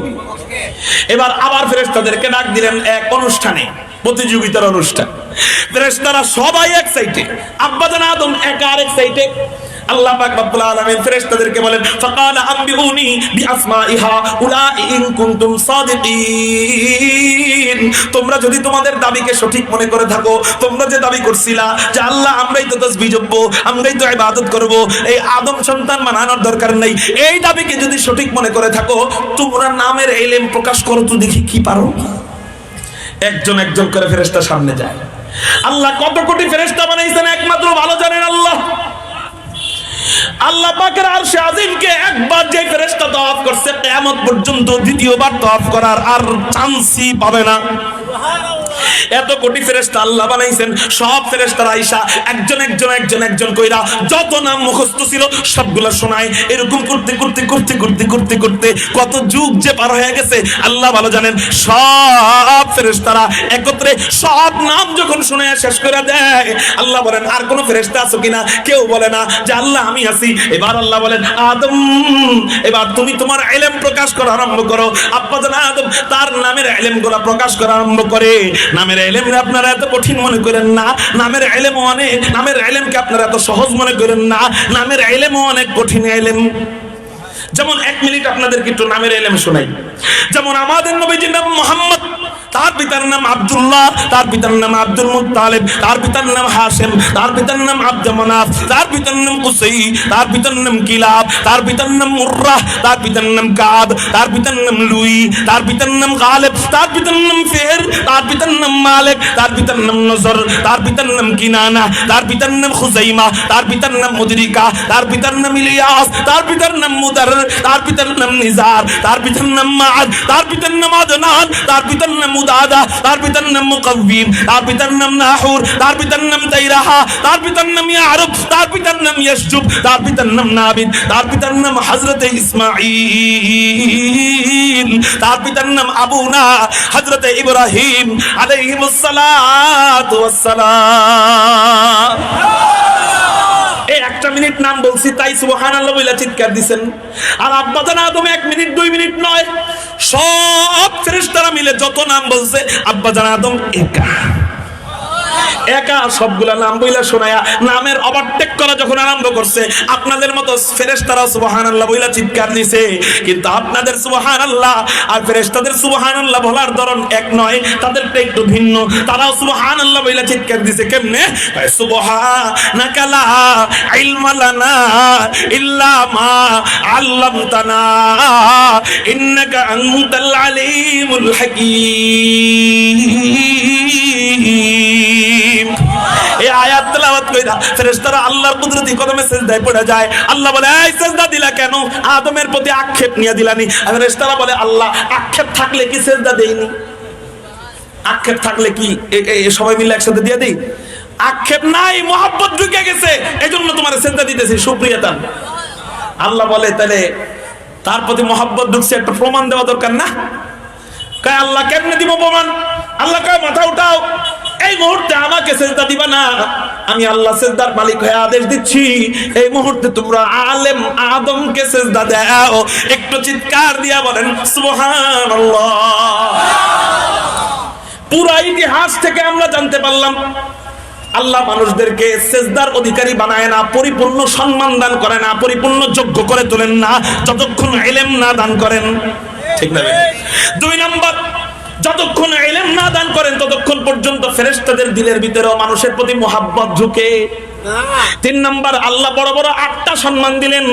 Speaker 1: এবার আবার ফেরেশতাদেরকে ডাক দিলেন এক অনুষ্ঠানে, প্রতিযোগিতার অনুষ্ঠান। ফেরেশতারা সবাই এক সাইডে, আব্বা জান আদম একা আরেক সাইডে। আল্লাহ পাক রব্বুল আলামিন ফেরেশতাদেরকে বলেন, ফাকালা আনবিউনি বিআসমাইহা উলাইন কুনতুম সাদিকিন। তোমরা যদি তোমাদের দাবিকে সঠিক মনে করে থাকো, তোমরা যে দাবি করছিলা যে আল্লাহ আমরাই তো তাসবিহ জপব, আমরাই তো ইবাদত করব, এই আদম সন্তান বানানোর দরকার নাই, এই দাবিকে যদি সঠিক মনে করে থাকো, তোমরা নামের ইলম প্রকাশ করো তো দেখি কি পারো। একজন একজন করে ফেরেশতা সামনে যায়। আল্লাহ কত কোটি ফেরেশতা বানাইছেন একমাত্র ভালো জানেন আল্লাহ। আল্লাহ পাকের আরশে আজিমকে একবার যে ফেরেশতা তওয়াফ করছে, কিয়ামত পর্যন্ত দ্বিতীয়বার তওয়াফ করার আর চান্সই পাবে না। এত কোটি ফেরেশতা আল্লাহ বানাইছেন, সব ফেরেশতারা আইসা একজন একজন একজন একজন কইরা যত নাম মুখস্থ ছিল সবগুলো শোনায়। এরকম করতে করতে করতে করতে করতে করতে কত যুগ যে পার হয়ে গেছে আল্লাহ ভালো জানেন। সব ফেরেশতারা একত্রে সব নাম যখন শুনে শেষ করে দেয়, আল্লাহ বলেন আর কোন ফেরেশতা আছো কিনা? কেউ বলে না যে আল্লাহ আমি আছি। এবার আল্লাহ বলেন, আদম এবার তুমি তোমার ইলম প্রকাশ করা আরম্ভ করো। আব্বা জান আদম তার নামের ইলমগুলো প্রকাশ করা আরম্ভ করে। নামের ইলম আপনারা এত কঠিন মনে করেন না, নামের ইলম অনেক, নামের ইলমকে আপনারা এত সহজ মনে করেন না, নামের ইলম অনেক কঠিন ইলম। যেমন 1 মিনিট আপনাদেরকে একটু নামের ইলম শোনাই। যেমন আমাদের নবীজির নাম মুহাম্মদ, তার পিতার নাম আব্দুল্লাহ, তার পিতার নাম আব্দুল মুত্তালিব, তার পিতার নাম হাশিম, তার পিতার নাম আব্দ মানাফ, তার পিতার নাম কুসাই, তার পিতার নাম কিলাব, তার পিতার নাম মুররাহ, তার পিতার নাম কাব, তার পিতার নাম লুই, তার পিতার নাম গালিব, তার পিতার নাম ফির, তার পিতার নাম মালিক, তার পিতার নাম নজর, তার পিতার নাম কিনানা, তার পিতার নাম খুজাইমা, তার পিতার নাম মুদরিকা, তার পিতার নাম ইলিয়াস, তার পিতার নাম মুদার, তার পিতার নাম নিজার, তার পিতার নাম মাআদ, তার পিতার নাম আদনান, তার পিতার নাম মুদাদা, তার পিতার নাম মুকাব্বিম, তার পিতার নাম নাহুর, তার পিতার নাম তাইরাহা, তার পিতার নাম ইয়ারব, তার পিতার নাম ইয়াসজুব, তার পিতার নাম নাবিদ, তার পিতার নাম হযরত ইসমাঈল, তার পিতার নাম আবুনা হযরত ইব্রাহিম আলাইহিস সালাতু ওয়াস সালাম। এই একটা মিনিট নাম বলছি তাই সুবহানাল্লাহ বলে চিৎকার দিবেন। আর আব্বাজান আদম 1 মিনিট 2 মিনিট নয়, সব ফেরেশতারা মিলে যত নাম বলছে আব্বাজান আদম একা সবগুলা নাম বইলা শোনায়া নামের ওভারটেক করা যখন আরম্ভ করছে, আপনাদের মতো ফেরেশতারা সুবহানাল্লাহ বইলা চিৎকার দিছে। কিন্তু আপনাদের সুবহানাল্লাহ আর ফেরেশতাদের সুবহানাল্লাহ বলার ধরন এক নয়, তাদেরটা একটু ভিন্ন। তারাও সুবহানাল্লাহ বইলা চিৎকার দিছে কেমনে? সুবহানাকা লা ইলমা লানা ইল্লা মা আল্লামতানা ইন্নাকা আনতাল আলিমুল হাকীম। এই আয়াত তেলাওয়াত কইরা ফেরেশতারা আল্লাহর কুদরতি কদমে সিজদায় পড়ে যায়। আল্লাহ বলে, এই সিজদা দিলা কেন? আদমের প্রতি আক্ষেপ নিয়ে দিলানি। আর ফেরেশতারা বলে, আল্লাহ আক্ষেপ থাকলে কি সিজদা দেইনি? আক্ষেপ থাকলে কি সবাই মিলে একসাথে দিয়ে দেই? আক্ষেপ নাই, মহব্বত ঢুকে গেছে, এজন্য তোমার সিজদা দিতেছি, শুকরিয়াতান। আল্লাহ বলে, তাহলে তার প্রতি মহব্বত ঢুকছে, একটা প্রমাণ দেওয়া দরকার না? কয় আল্লাহ কেমনে দিব প্রমাণ? আল্লাহ কয় মাথা উঠাও, এই মুহূর্তে আমাকে সিজদা দিবা না, আমি আল্লাহ সিজদার মালিক হয়ে আদেশ দিচ্ছি, এই মুহূর্তে তোমরা আলেম আদমকে সিজদা দাও। একটু চিৎকার দিয়া বলেন সুবহানাল্লাহ। পুরো ইতিহাস থেকে আমরা জানতে পারলাম আল্লাহ মানুষদেরকে সিজদার অধিকারী বানায় না, পরিপূর্ণ সম্মান দান করে না, পরিপূর্ণ যোগ্য করে তোলেন না যতক্ষণ ইলম না দান করেন। ঠিক না? 2 নাম্বার, যতক্ষণ ইলম না দান করেন ততক্ষণ পর্যন্ত ফেরেশতাদের দিলের ভিতরেও মানুষের প্রতি মহব্বত ঢুকে। 3 নাম্বার, আল্লাহ বড় বড় 8টা সম্মান দিলেন,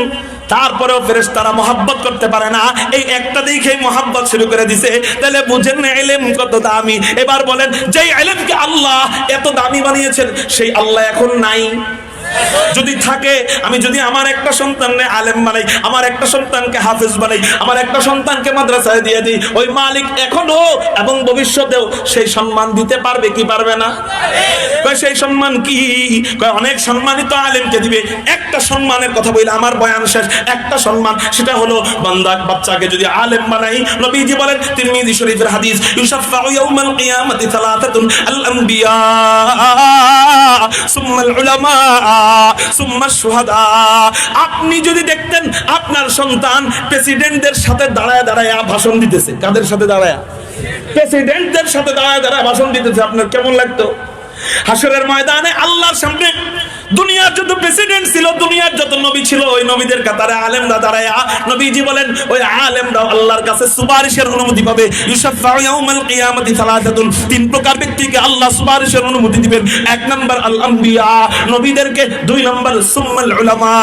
Speaker 1: তারপরেও ফেরেশতারা মহব্বত করতে পারে না। এই একটা দেখেই মহব্বত শুরু করে দিছে। তাহলে বুঝেন না ইলম কত দামি। এবার বলেন, যেই ইলমকে আল্লাহ এত দামি বানিয়েছেন সেই আল্লাহ এখন নাই? যদি থাকে, আমি যদি আমার একটা সন্তানকে আলেম বানাই, আমার একটা সন্তানকে হাফেজ বানাই, আমার একটা সন্তানকে মাদ্রাসায় দিয়ে দিই, ওই মালিক এখনো এবং ভবিষ্যতেও সেই সম্মান দিতে পারবে কি পারবে না? সেই সম্মান কি? অনেক সম্মানিত আলেমকে দিবে। একটা সম্মানের কথা বলে আমার বয়ান শেষ। একটা সম্মান, সেটা হলো বান্দা বাচ্চাকে যদি আলেম বানাই, নবীজি বলেন তিরমিজি শরীফের হাদিস, ইউশাফাউ ইয়াউমাল কিয়ামাতি সালাতাতুন আল আমবিয়া সুম্মাল উলামা সুম্মা শুহাদা। আপনি যদি দেখতেন আপনার সন্তান প্রেসিডেন্টদের সাথে দাঁড়ায় দাঁড়ায় ভাষণ দিতেছে, কাদের সাথে দাঁড়ায়? প্রেসিডেন্টদের সাথে দাঁড়ায় দাঁড়ায় ভাষণ দিতেছে, আপনার কেমন লাগতো? হাসরের ময়দানে আল্লাহর সামনে দুনিয়ার যত প্রেসিডেন্ট ছিল, দুনিয়ার যত নবী ছিল, ওই নবীদের কাতারে আলেমরা দাঁড়ায়, নবীজি বলেন ওই আলেমরা আল্লাহর কাছে সুপারিশের অনুমতি পাবে। ইউশাফাউ ইয়াউমাল কিয়ামাতি সালাতাতুন, 3 প্রকার ব্যক্তিকে আল্লাহ সুপারিশের অনুমতি দিবেন। 1 নাম্বার আল আমবিয়া, নবীদেরকে। 2 নাম্বার সুম্মাল উলামা,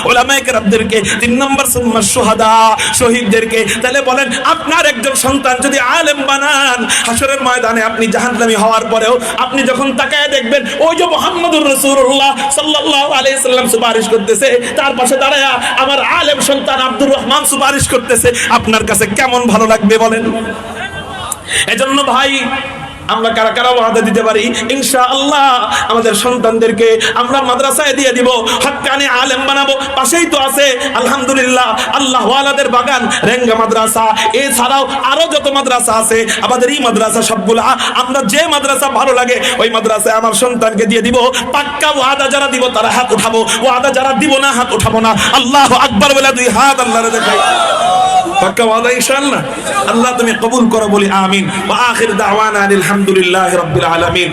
Speaker 1: উলামায়ে কেরামদেরকে। 3 নাম্বার সুম্মা শুহাদা, শহীদদেরকে। তাহলে বলেন, আপনার একজন সন্তান যদি আলেম বানান, হাসরের ময়দানে আপনি জাহান্নামী হওয়ার পরেও আপনি যখন তাকায় দেখবেন ওই যে মুহাম্মদুর রাসূলুল্লাহ সাল্লাল্লাহু আলাইহি সাল্লাম সুপারিশ করতেছে, তার পাশে দাঁড়ায়া আমার আলেম সন্তান আব্দুর রহমান সুপারিশ করতেছে, আপনার কাছে কেমন ভালো লাগবে বলেন? এজন্য ভাই, আমরা কারা কারা ওয়াদা দিতে পারি ইনশাআল্লাহ আমাদের সন্তানদেরকে আমরা মাদ্রাসায় দিয়ে দিব, হক্কানি আলেম বানাবো। পাশেই তো আছে আলহামদুলিল্লাহ আল্লাহ ওয়ালাদের বাগান, রেঙ্গা মাদ্রাসা, এছাড়াও আরো যত মাদ্রাসা আছে আমাদের এই মাদ্রাসা সবগুলা, আমরা যে মাদ্রাসা ভালো লাগে ওই মাদ্রাসায় আমার সন্তানকে দিয়ে দিব। পাক্কা ওয়াদা যারা দিব তারা হাত উঠাবো, ওয়াদা যারা দিব না হাত উঠাবো না। আল্লাহু আকবার বলে 2 হাত আল্লাহরে দেখাই। পাক্কা ওয়াদা ইনশাআল্লাহ। আল্লাহ তুমি কবুল করো বলি আমিন। ওয়া আখির দাওয়ানা আলহামদুলিল্লাহি রাব্বিল আলামিন।